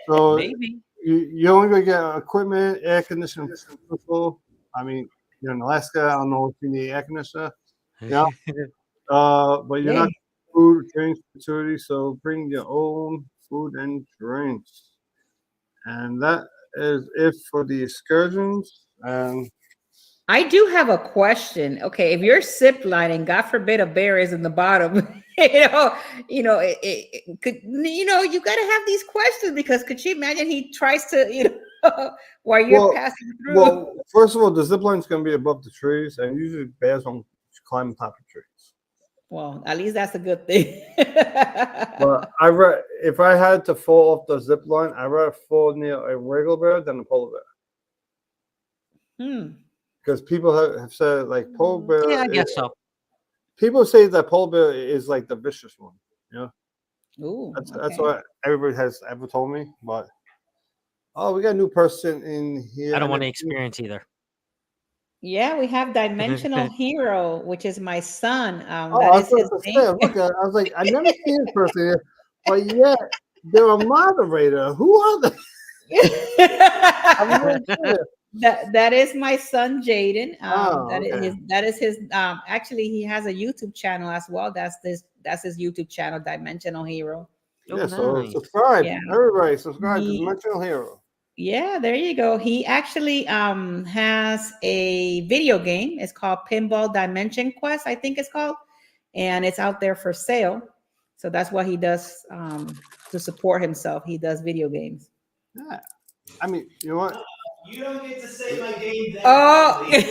So maybe you're only gonna get equipment, air conditioning, I mean, you're in Alaska. I don't know if you need air conditioner. Yeah. But you're Yeah. not food, drinks, gratuity, so bring your own food and drinks. And that is it for the excursions. And I do have a question. Okay, if you're zip lining, God forbid a bear is in the bottom, could you got to have these questions because could you imagine he tries to while you're well, passing through? first of all, the zip line's gonna be above the trees, and usually bears don't climb on top of trees. Well, at least that's a good thing. But if I had to fall off the zip line, I'd rather fall near a regular bear than a polar bear. Hmm. Because people have said like polar bear. Yeah, I guess so. People say that polar bear is like the vicious one. You know, Ooh, that's okay. what everybody has ever told me. But we got a new person in here. I don't want to experience either. Yeah, we have Dimensional Hero, which is my son. Oh, That I was is his supposed to name. say. Look, I was like, I never seen this person here, but yet they're a moderator. Who are they? I'm really curious. That is my son Jaden. Oh, That is his actually he has a YouTube channel as well. That's his YouTube channel, Dimensional Hero. Yeah, Oh, so nice. subscribe. Yeah. Everybody subscribe to He- Dimensional Hero. Yeah, there you go. He actually has a video game. It's called Pinball Dimension Quest, I think it's called, and it's out there for sale. So that's what he does to support himself. He does video games. Yeah. I mean, you know what? You don't get to say my game that Oh, loudly.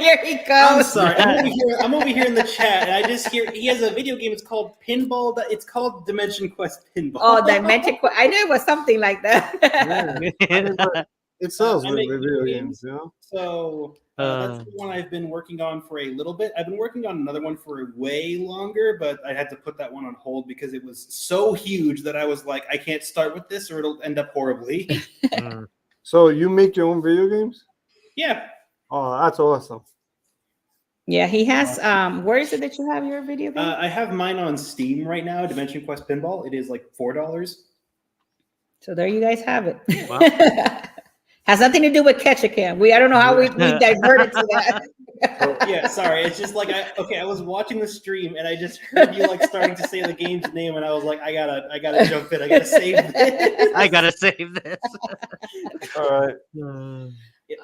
here he I'm goes. sorry. I'm over here in the chat, and I just hear he has a video game. It's called Pinball. It's called Dimension Quest Pinball. Oh, Dimension Quest. I knew it was something like that. Yeah. I mean, but it sells I with make video video games, you know? So that's the one I've been working on for a little bit. I've been working on another one for way longer, but I had to put that one on hold because it was so huge that I was like, I can't start with this or it'll end up horribly. Mm. So you make your own video games? Yeah. Oh, that's awesome. Yeah, he has. Where is it that you have your video game? I have mine on Steam right now, Dimension Quest Pinball. It is like $4. So there you guys have it. Wow. Has nothing to do with Ketchikan. I don't know how we diverted to that. Yeah, sorry. It's just like I was watching the stream and I just heard you like starting to say the game's name and I was like, I gotta jump in. I gotta save this. I gotta save this. All right.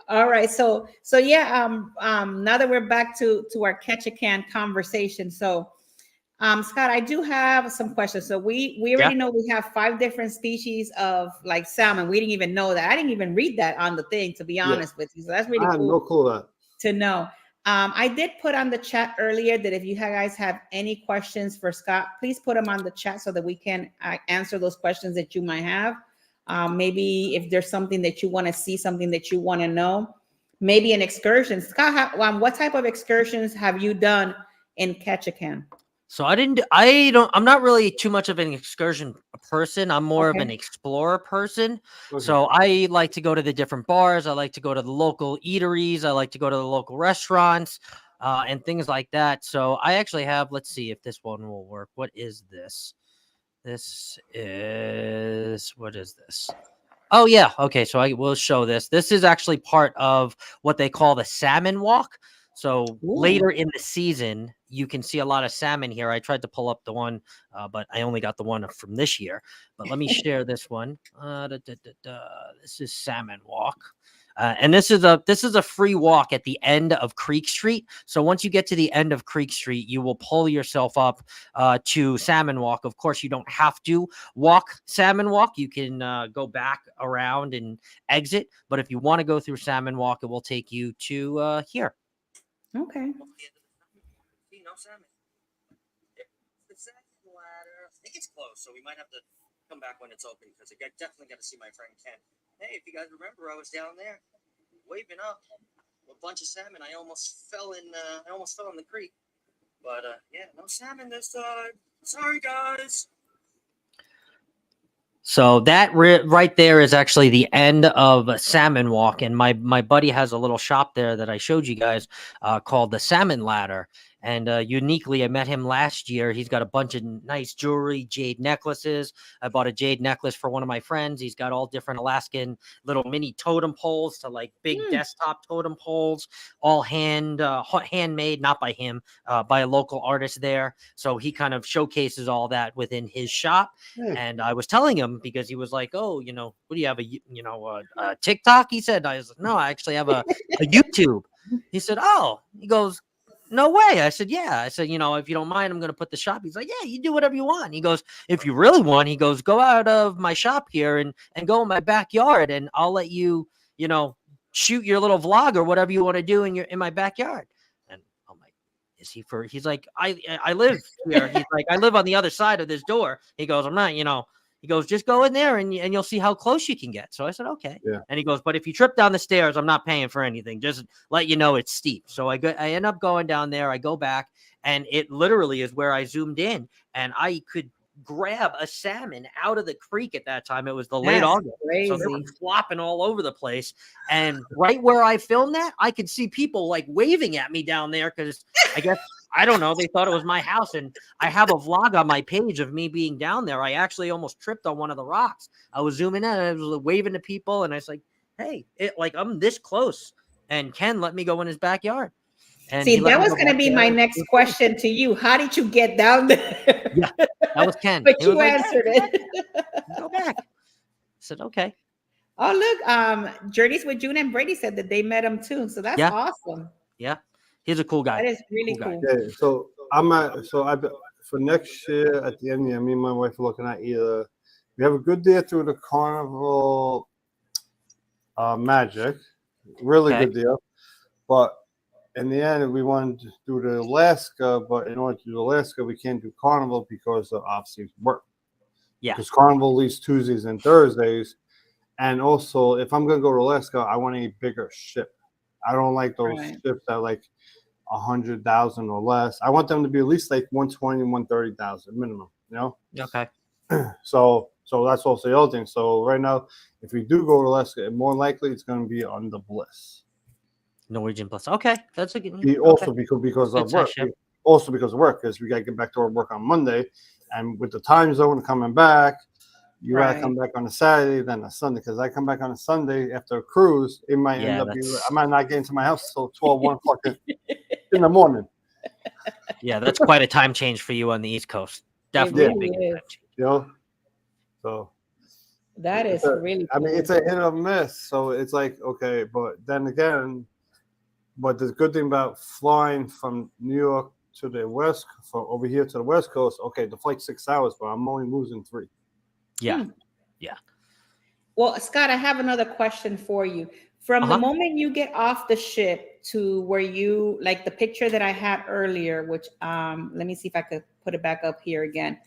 All right. So yeah. Now that we're back to our Ketchikan conversation. So, Scott, I do have some questions. So we already know we have 5 different species of like salmon. We didn't even know that. I didn't even read that on the thing, to be honest with you. So that's really I had cool no clue that. to know. I did put on the chat earlier that if you guys have any questions for Scott, please put them on the chat so that we can answer those questions that you might have. Maybe if there's something that you want to see, something that you want to know, maybe an excursion. Scott, what type of excursions have you done in Ketchikan? So I'm not really too much of an excursion person. I'm more of an explorer person. Okay. So I like to go to the different bars. I like to go to the local eateries. I like to go to the local restaurants and things like that. So I actually have, let's see if this one will work. What is this? What is this? Oh yeah. Okay. So I will show this. This is actually part of what they call the salmon walk. So later in the season, you can see a lot of salmon here. I tried to pull up the one, but I only got the one from this year. But let me share this one. This is Salmon Walk. And this is a free walk at the end of Creek Street. So once you get to the end of Creek Street, you will pull yourself up to Salmon Walk. Of course, you don't have to walk Salmon Walk. You can go back around and exit. But if you want to go through Salmon Walk, it will take you to here. Okay. See, no salmon. The second ladder, I think it's closed, so we might have to come back when it's open because I definitely got to see my friend Ken. Hey, if you guys remember, I was down there waving up a bunch of salmon. I almost fell in the creek, but yeah, no salmon this time. Sorry, guys. So that right there is actually the end of Salmon Walk, and my buddy has a little shop there that I showed you guys called the Salmon Ladder, And uniquely, I met him last year. He's got a bunch of nice jewelry, jade necklaces. I bought a jade necklace for one of my friends. He's got all different Alaskan little mini totem poles to like big desktop totem poles, all handmade, not by him, by a local artist there. So he kind of showcases all that within his shop. And I was telling him, because he was like, "Oh, you know, what do you have, a TikTok?" He said. I was like, "No, I actually have a YouTube." He said, "Oh," he goes, "No way." I said, "Yeah." I said, "If you don't mind, I'm going to put the shop." He's like, "Yeah, you do whatever you want." He goes, "If you really want," he goes, "go out of my shop here and go in my backyard, and I'll let you, shoot your little vlog or whatever you want to do in my backyard." And I'm like, "Is he for?" He's like, I live here." He's like, "I live on the other side of this door." He goes, "I'm not, He goes, "Just go in there and you'll see how close you can get." So I said, "Okay." Yeah. And he goes, "But if you trip down the stairs, I'm not paying for anything. Just let you know it's steep." So I end up going down there. I go back, and it literally is where I zoomed in, and I could grab a salmon out of the creek at that time. It was the late That's August. So they were crazy. flopping all over the place. And right where I filmed that, I could see people like waving at me down there because I guess, I don't know, they thought it was my house. And I have a vlog on my page of me being down there. I actually almost tripped on one of the rocks. I was zooming in, and I was waving to people, and I was like, "Hey, I'm this close." And Ken let me go in his backyard. And See, he let that me was go going to back be there. my next question to you. How did you get down there? Yeah, that was Ken. But He you was like, answered "Yeah, it. go back." I said, "Okay." Oh, look, Journeys with June and Brady said that they met him too. So that's Yeah. awesome. Yeah. He's a cool guy. That is really Cool guy. cool. Yeah, so for next year at the end of the year, me and my wife are looking at either we have a good deal through the Carnival Magic, really Okay. good deal, but in the end we wanted to do the Alaska, but in order to do Alaska we can't do Carnival because of obviously work. Yeah. Because Carnival leaves Tuesdays and Thursdays, and also if I'm gonna go to Alaska, I want a bigger ship. I don't like those Right. ships that like 100,000 or less. I want them to be at least like 120, 130,000 minimum, Okay. So that's also the other thing. So right now, if we do go to Alaska, more likely it's going to be on the Bliss. Norwegian Plus. Okay. That's a good. Also Okay. because Good of work. ship. Also because of work, because we got to get back to our work on Monday, and with the time zone coming back, you got to come back on a Saturday, then a Sunday. Because I come back on a Sunday after a cruise, it might end up being, I might not get into my house till 12, 1 o'clock in the morning. Yeah, that's quite a time change for you on the East Coast. Definitely a big time change. So that is really cool. I mean, it's a hit or miss. So it's like, okay, but then again, but the good thing about flying from New York to the West, from over here to the West Coast, okay, the flight's 6 hours, but I'm only losing 3. Yeah. Yeah. Well, Scott, I have another question for you. From the moment you get off the ship to where you, like the picture that I had earlier, which let me see if I could put it back up here again.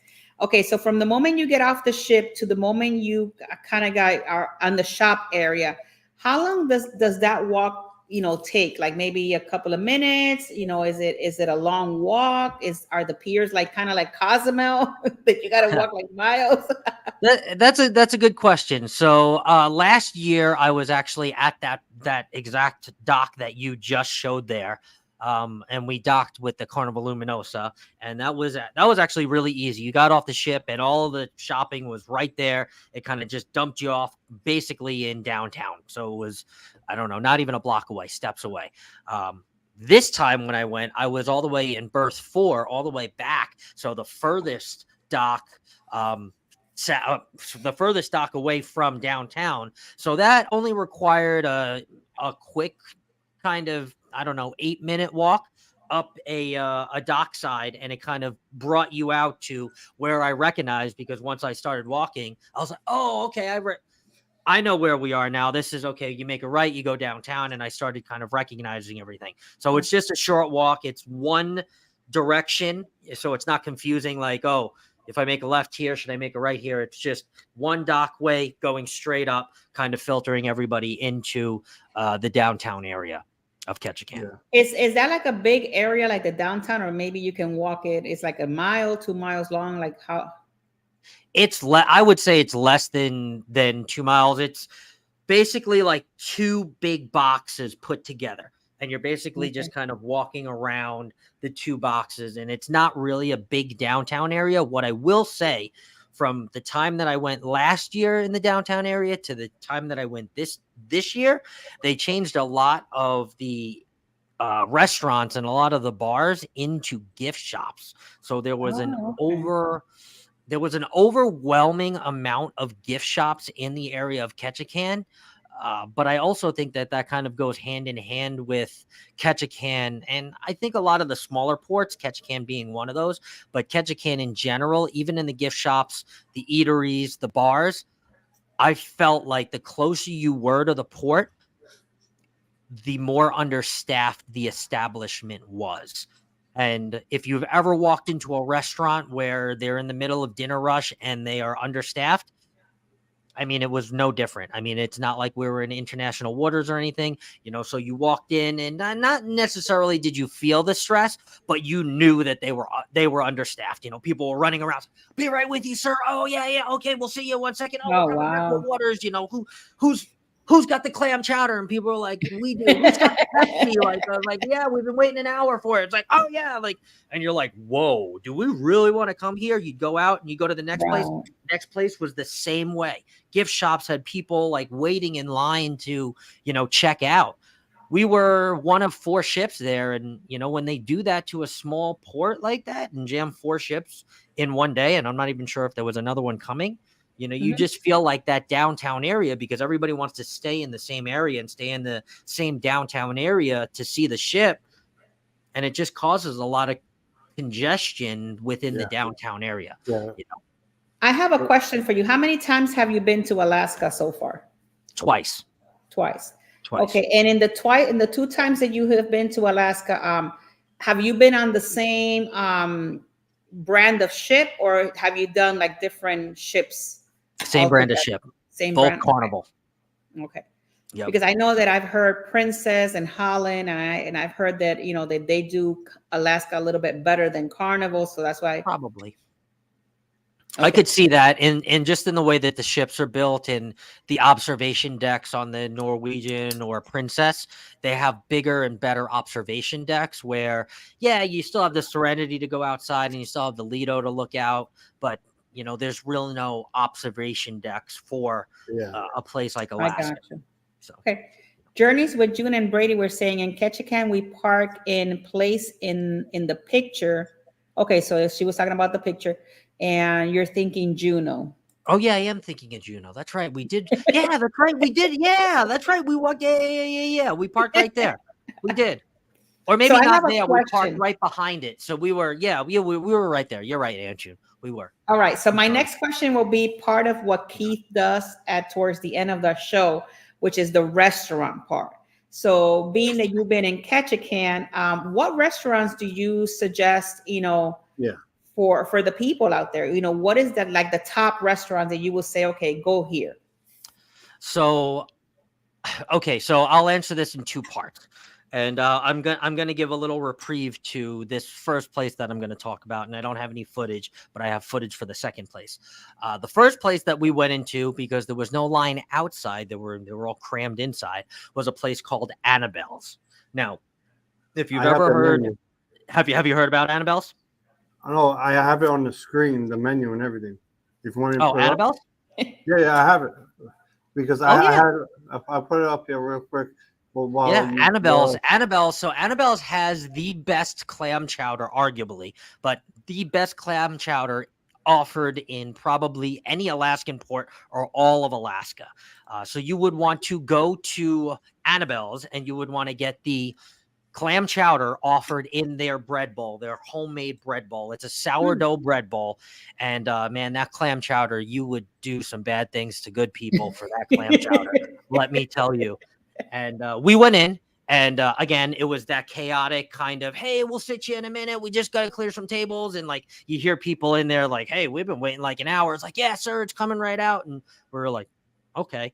Okay, so from the moment you get off the ship to the moment you kind of are on the shop area, how long does that walk, take? Like maybe a couple of minutes? Is it a long walk? Are the piers like kind of like Cozumel that you got to walk like miles? That's a good question. So last year I was actually at that exact dock that you just showed there. And we docked with the Carnival Luminosa, and that was actually really easy. You got off the ship, and all of the shopping was right there. It kind of just dumped you off basically in downtown. So it was, I don't know, not even a block away, steps away. This time when I went, I was all the way in berth 4, all the way back. So the furthest dock, the furthest dock away from downtown. So that only required a quick kind of, I don't know, 8-minute walk up a dock side, and it kind of brought you out to where I recognized, because once I started walking, I was like, oh, okay, I know where we are now. This is okay. You make a right, you go downtown, and I started kind of recognizing everything. So it's just a short walk. It's one direction, so it's not confusing. Like, oh, if I make a left here, should I make a right here? It's just one dock way going straight up, kind of filtering everybody into the downtown area of Ketchikan. Yeah. Is that like a big area like the downtown, or maybe you can walk it? It's like a mile, 2 miles long. Like how? I would say it's less than 2 miles. It's basically like 2 big boxes put together. and you're basically just kind of walking around the 2 boxes, and it's not really a big downtown area. What I will say, from the time that I went last year in the downtown area to the time that I went this year, they changed a lot of the restaurants and a lot of the bars into gift shops. So there was there was an overwhelming amount of gift shops in the area of Ketchikan. But I also think that kind of goes hand in hand with Ketchikan. And I think a lot of the smaller ports, Ketchikan being one of those, but Ketchikan in general, even in the gift shops, the eateries, the bars, I felt like the closer you were to the port, the more understaffed the establishment was. And if you've ever walked into a restaurant where they're in the middle of dinner rush and they are understaffed, I mean, it was no different. I mean, it's not like we were in international waters or anything, so you walked in and not necessarily did you feel the stress, but you knew that they were understaffed. People were running around. Be right with you, sir. Oh, yeah. Okay. We'll see you 1 second. Oh, wow. Waters, who's got the clam chowder? And people are like, we do. Who's got the Pepsi? Like, yeah, we've been waiting an hour for it. It's like, oh yeah. And you're like, whoa, do we really want to come here? You go out and you go to the next place. Next place was the same way. Gift shops had people like waiting in line to, check out. We were one of 4 ships there. And, when they do that to a small port like that and jam 4 ships in one day, and I'm not even sure if there was another one coming, you just feel like that downtown area, because everybody wants to stay in the same area and stay in the same downtown area to see the ship. And it just causes a lot of congestion within the downtown area. Yeah. I have a question for you. How many times have you been to Alaska so far? Twice. Okay. And in the 2 times that you have been to Alaska, have you been on the same brand of ship, or have you done like different ships? Same brand of ship. Same both brand. Carnival. Okay. Yep. Because I know that I've heard Princess and Holland, and I've heard that that they do Alaska a little bit better than Carnival, so that's why. Probably. Okay. I could see that in just in the way that the ships are built and the observation decks on the Norwegian or Princess. They have bigger and better observation decks where, you still have the Serenity to go outside and you still have the Lido to look out, but there's really no observation decks for a place like Alaska. I got you. So. Okay. Journeys with June and Brady were saying in Ketchikan, we park in place in the picture. Okay, so she was talking about the picture, and you're thinking Juno. Oh, yeah, I am thinking of Juno. That's right. We did. Yeah, that's right. We did. Yeah, that's right. We walked. Yeah. We parked right there. We did. Or maybe not there. We parked right behind it. So we were, we were right there. You're right, Aunt June. We were. All right. So my next question will be part of what Keith does towards the end of the show, which is the restaurant part. So being that you've been in Ketchikan, what restaurants do you suggest, for the people out there? What is that, like the top restaurant that you will say, okay, go here? So I'll answer this in 2 parts. And I'm gonna give a little reprieve to this first place that I'm gonna talk about, and I don't have any footage, but I have footage for the second place. The first place that we went into, because there was no line outside, they were all crammed inside, was a place called Annabelle's. Now, if you've ever heard, have you heard about Annabelle's? No, I have it on the screen, the menu and everything. If you want to. Oh, Annabelle's? Yeah, I have it because I put it up here real quick. Well, Annabelle's. So Annabelle's has the best clam chowder, arguably, but the best clam chowder offered in probably any Alaskan port or all of Alaska. So you would want to go to Annabelle's and you would want to get the clam chowder offered in their bread bowl, their homemade bread bowl. It's a sourdough bread bowl. And man, that clam chowder, you would do some bad things to good people for that clam chowder. Let me tell you. And we went in, and again, it was that chaotic kind of, hey, we'll sit you in a minute. We just got to clear some tables. And like, you hear people in there like, hey, we've been waiting like an hour. It's like, yeah, sir, it's coming right out. And we're like, okay.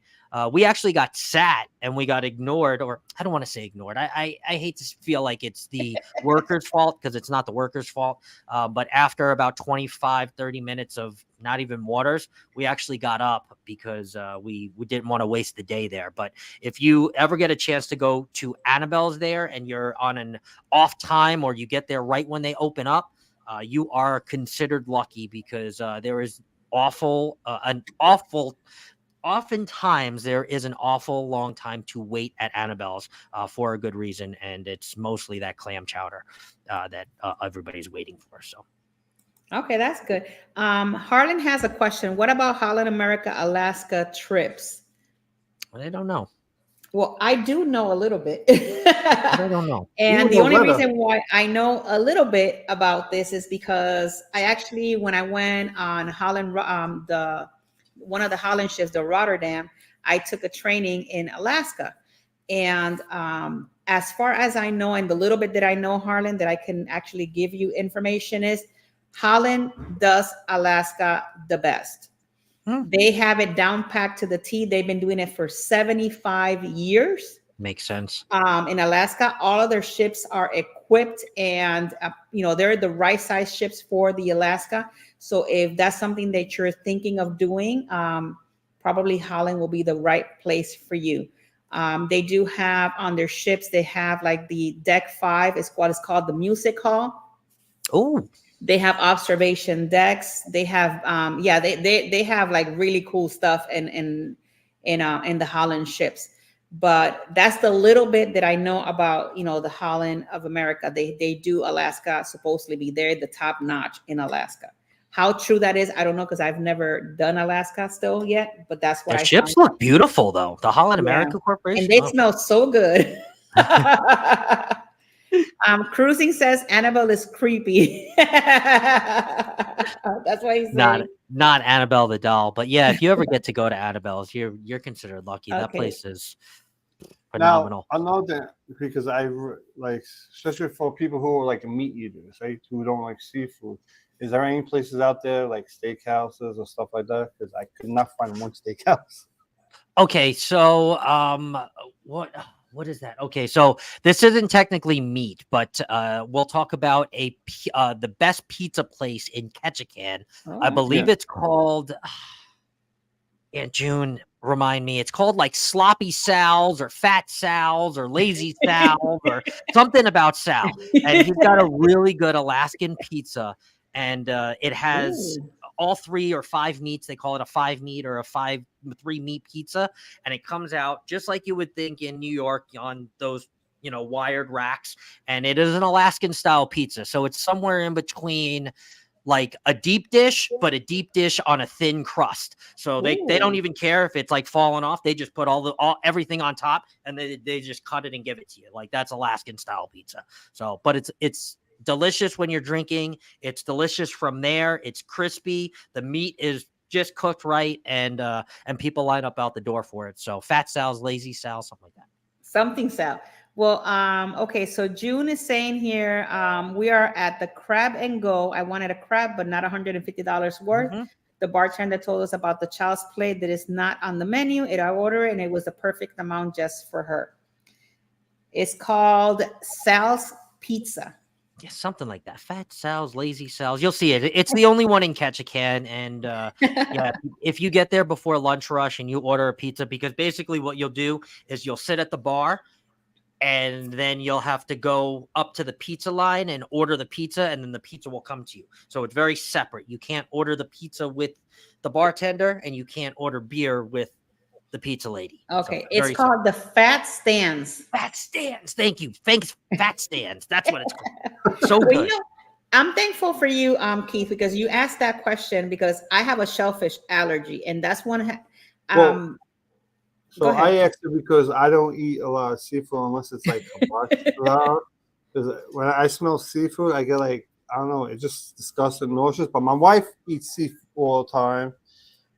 We actually got sat and we got ignored, or I don't want to say ignored. I hate to feel like it's the workers' fault, because it's not the workers' fault. But after about 25, 30 minutes of not even waters. We actually got up because we didn't want to waste the day there. But if you ever get a chance to go to Annabelle's there and you're on an off time or you get there right when they open up, you are considered lucky because there is oftentimes there is an awful long time to wait at Annabelle's for a good reason, and it's mostly that clam chowder that everybody's waiting for. So, Okay, that's good. Harlan has a question. What about Holland America Alaska trips? I don't know. Well, I do know a little bit. I don't know. And You the know only better. reason why I know a little bit about this is because I actually, when I went on Holland, one of the Holland ships, the Rotterdam, I took a training in Alaska. And as far as I know, and the little bit that I know, Harlan, that I can actually give you information is Holland does Alaska the best. They have it down packed to the T. They've been doing it for 75 years. Makes sense. In Alaska, all of their ships are equipped and, they're the right size ships for the Alaska. So if that's something that you're thinking of doing, probably Holland will be the right place for you. They do have on their ships, they have like the deck 5 is what is called the music hall. Oh, They have observation decks. They have, they have like really cool stuff in the Holland ships. But that's the little bit that I know about, the Holland of America. They do Alaska, supposedly be there, the top notch in Alaska. How true that is, I don't know, because I've never done Alaska still yet. But that's what their I ships found. look beautiful, though. The Holland Yeah. America Corporation. And they Oh. smell so good. Cruising says Annabelle is creepy. That's why he's saying. Not Annabelle the doll, but yeah, if you ever get to go to Annabelle's, you're considered lucky. That Okay. place is phenomenal. Now, I know that because like, especially for people who are like meat eaters, right? Who don't like seafood. Is there any places out there like steakhouses or stuff like that? Because I could not find one steakhouse. Okay, so what is that? Okay, so this isn't technically meat, but we'll talk about the best pizza place in Ketchikan. I Oh. believe Yeah. it's called. Aunt June, remind me. It's called like Sloppy Sal's or Fat Sal's or Lazy Sal's or something about Sal. And he's got a really good Alaskan pizza, and it has Ooh. all 3 or 5 meats. They call it a 5 meat or a 3 meat pizza, and it comes out just like you would think in New York on those wired racks. And it is an Alaskan style pizza, so it's somewhere in between like a deep dish, but a deep dish on a thin crust. So they don't even care if it's like falling off. They just put everything on top, and they just cut it and give it to you. Like that's Alaskan style pizza. So, but it's delicious when you're drinking. It's delicious from there. It's crispy. The meat is just cooked right, and people line up out the door for it. So Fat Sal's, Lazy Sal, something like that. Something, Sal. Well, okay, so June is saying here, we are at the Crab and Go. I wanted a crab, but not $150 worth. Mm-hmm. The bartender told us about the child's plate that is not on the menu. I ordered it, and it was the perfect amount just for her. It's called Sal's Pizza. Yeah, something like that. Fat Sal's, Lazy Sal's. You'll see it. It's the only one in Ketchikan. And yeah, if you get there before lunch rush and you order a pizza, because basically what you'll do is you'll sit at the bar, and then you'll have to go up to the pizza line and order the pizza, and then the pizza will come to you. So it's very separate. You can't order the pizza with the bartender, and you can't order beer with the pizza lady. Okay, So it's called the Fat Stands. Fat Stands. Thank you. Thanks, Fat Stands. That's what it's called. So Well, good. I'm thankful for you, Keith, because you asked that question because I have a shellfish allergy, and that's one. So I asked it because I don't eat a lot of seafood unless it's like a bar. Because when I smell seafood, I get like, I don't know, it's just disgusting, nauseous. But my wife eats seafood all the time.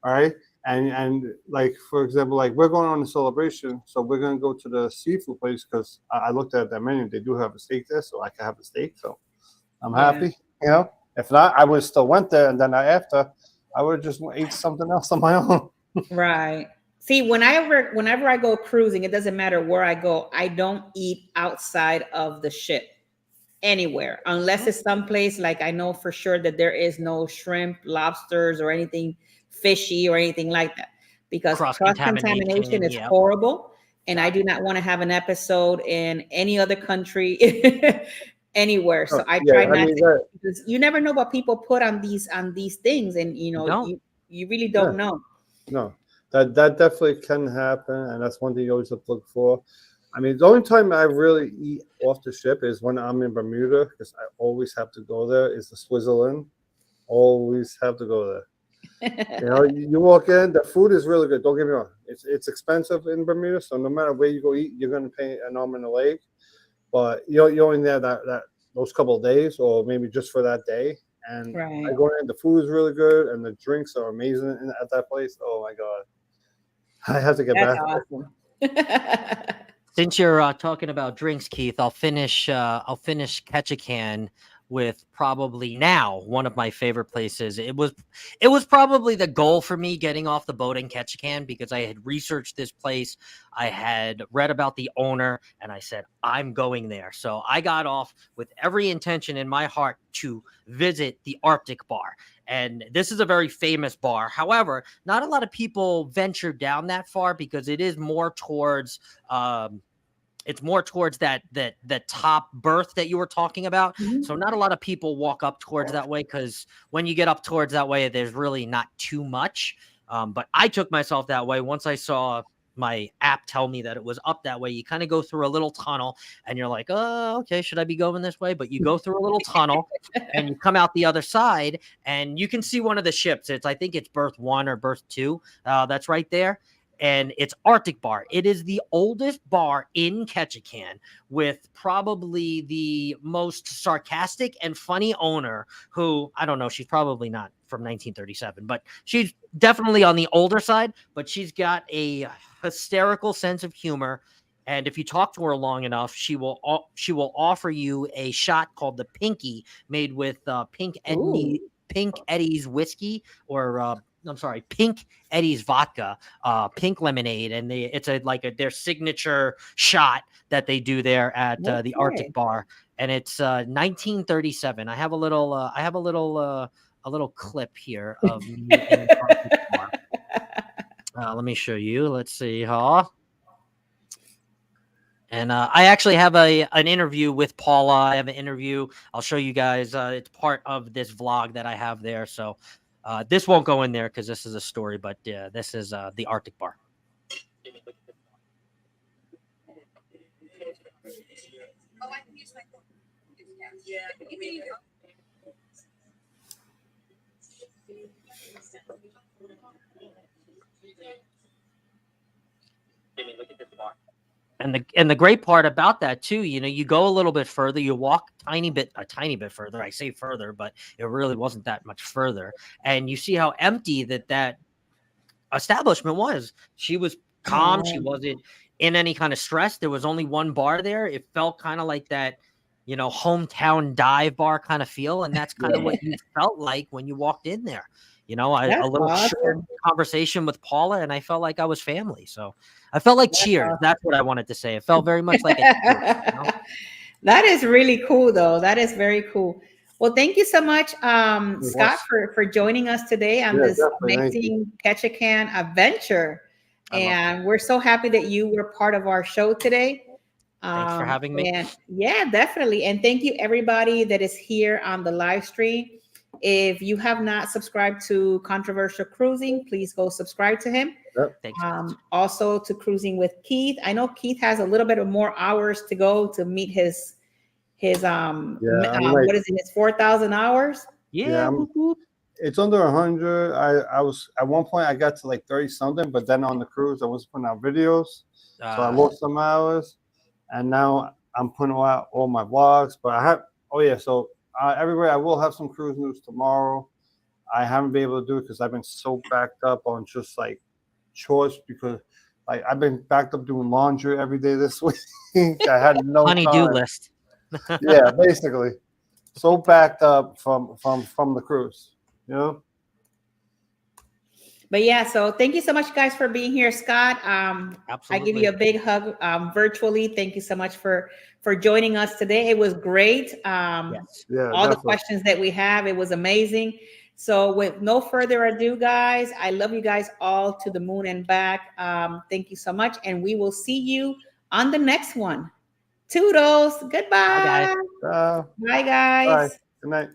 All right. And like, for example, like we're going on a celebration. So we're going to go to the seafood place because I looked at that menu. They do have a steak there. So I can have a steak. So I'm happy. If not, I would still went there. And then after, I would just eat something else on my own. Right. See, whenever I go cruising, it doesn't matter where I go. I don't eat outside of the ship. anywhere unless it's someplace like I know for sure that there is no shrimp, lobsters, or anything fishy or anything like that, because Cross cross contamination contamination. is Yeah. horrible, and I do not want to have an episode in any other country anywhere. So Oh, I yeah, try I not mean to, that. because you never know what people put on these things, and You don't. you really Yeah, don't know. no, that definitely can happen, and that's one thing you always have to look for. I mean, the only time I really eat off the ship is when I'm in Bermuda, because I always have to go there. Is the Switzerland. Always have to go there. You walk in, the food is really good. Don't get me wrong. It's expensive in Bermuda, so no matter where you go eat, you're gonna pay an arm and a leg. But you're only there that those couple of days, or maybe just for that day. And I Right. go in, the food is really good, and the drinks are amazing at that place. Oh my god, I have to get That's back. awesome. Since you're talking about drinks, Keith, I'll finish. I'll finish Ketchikan with probably now one of my favorite places. It was probably the goal for me getting off the boat in Ketchikan because I had researched this place. I had read about the owner, and I said I'm going there. So I got off with every intention in my heart to visit the Arctic Bar. And this is a very famous bar. However, not a lot of people venture down that far because it is more towards it's more towards that top berth that you were talking about. Mhm. So not a lot of people walk up towards that way because when you get up towards that way, there's really not too much. But I took myself that way once I saw my app tell me that it was up that way. You kind of go through a little tunnel and you're like, oh, okay, should I be going this way? But you go through a little tunnel and you come out the other side and you can see one of the ships. I think it's berth 1 or berth 2. That's right there, and it's Arctic Bar. It is the oldest bar in Ketchikan with probably the most sarcastic and funny owner who, I don't know, she's probably not from 1937, but she's definitely on the older side, but she's got a hysterical sense of humor. And if you talk to her long enough, she will offer you a shot called the Pinky, made with Ooh. Pink Eddie's whiskey, or I'm sorry, Pink Eddie's vodka, pink lemonade, and it's their signature shot that they do there at the Okay. Arctic Bar, and it's 1937. A little clip here of me in the Arctic Bar. Let me show you. Let's see, huh? And I actually have an interview with Paula. I have an interview. I'll show you guys. It's part of this vlog that I have there. So this won't go in there because this is a story, but this is the Arctic Bar. And the great part about that too, you go a little bit further, you walk a tiny bit further. I say further, but it really wasn't that much further. And you see how empty that establishment was. She was calm. She Wow. wasn't in any kind of stress. There was only one bar there. It felt kind of like that, hometown dive bar kind of feel. And that's kind of what you felt like when you walked in there. A That's little short awesome. conversation with Paula, and I felt like I was family. So I felt like That's Cheers. awesome. That's what I wanted to say. It felt very much like a Cheers. That is really cool, though. That is very cool. Well, thank you so much, It Scott, was. for joining us today on Yeah, this definitely. Thank you. amazing Ketchikan adventure. I love it. And we're so happy that you were part of our show today. Thanks for having me. And yeah, definitely. And thank you, everybody that is here on the live stream. If you have not subscribed to Controversial Cruising, please go subscribe to him. Yep. Thanks. Also to Cruising with Keith. I know Keith has a little bit of more hours to go to meet his Yeah, what is it, his 4,000 hours? Yeah. whoop, it's under 100. I was at one point I got to like 30 something, but then on the cruise I was putting out videos, so I lost some hours, and now I'm putting out all my vlogs. But I have so everywhere I will have some cruise news tomorrow. I haven't been able to do it because I've been so backed up on just like chores, because like I've been backed up doing laundry every day this week. I had no honey-do time. list. Yeah, basically, so backed up from the cruise. But yeah, so thank you so much, guys, for being here, Scott. I give Absolutely. you a big hug virtually. Thank you so much for joining us today. It was great. Yes. Yeah, All the definitely. questions that we have, it was amazing. So with no further ado, guys, I love you guys all to the moon and back. Thank you so much, and we will see you on the next one. Toodles. Bye, guys. Goodbye. Uh, Bye, bye. guys. Good night.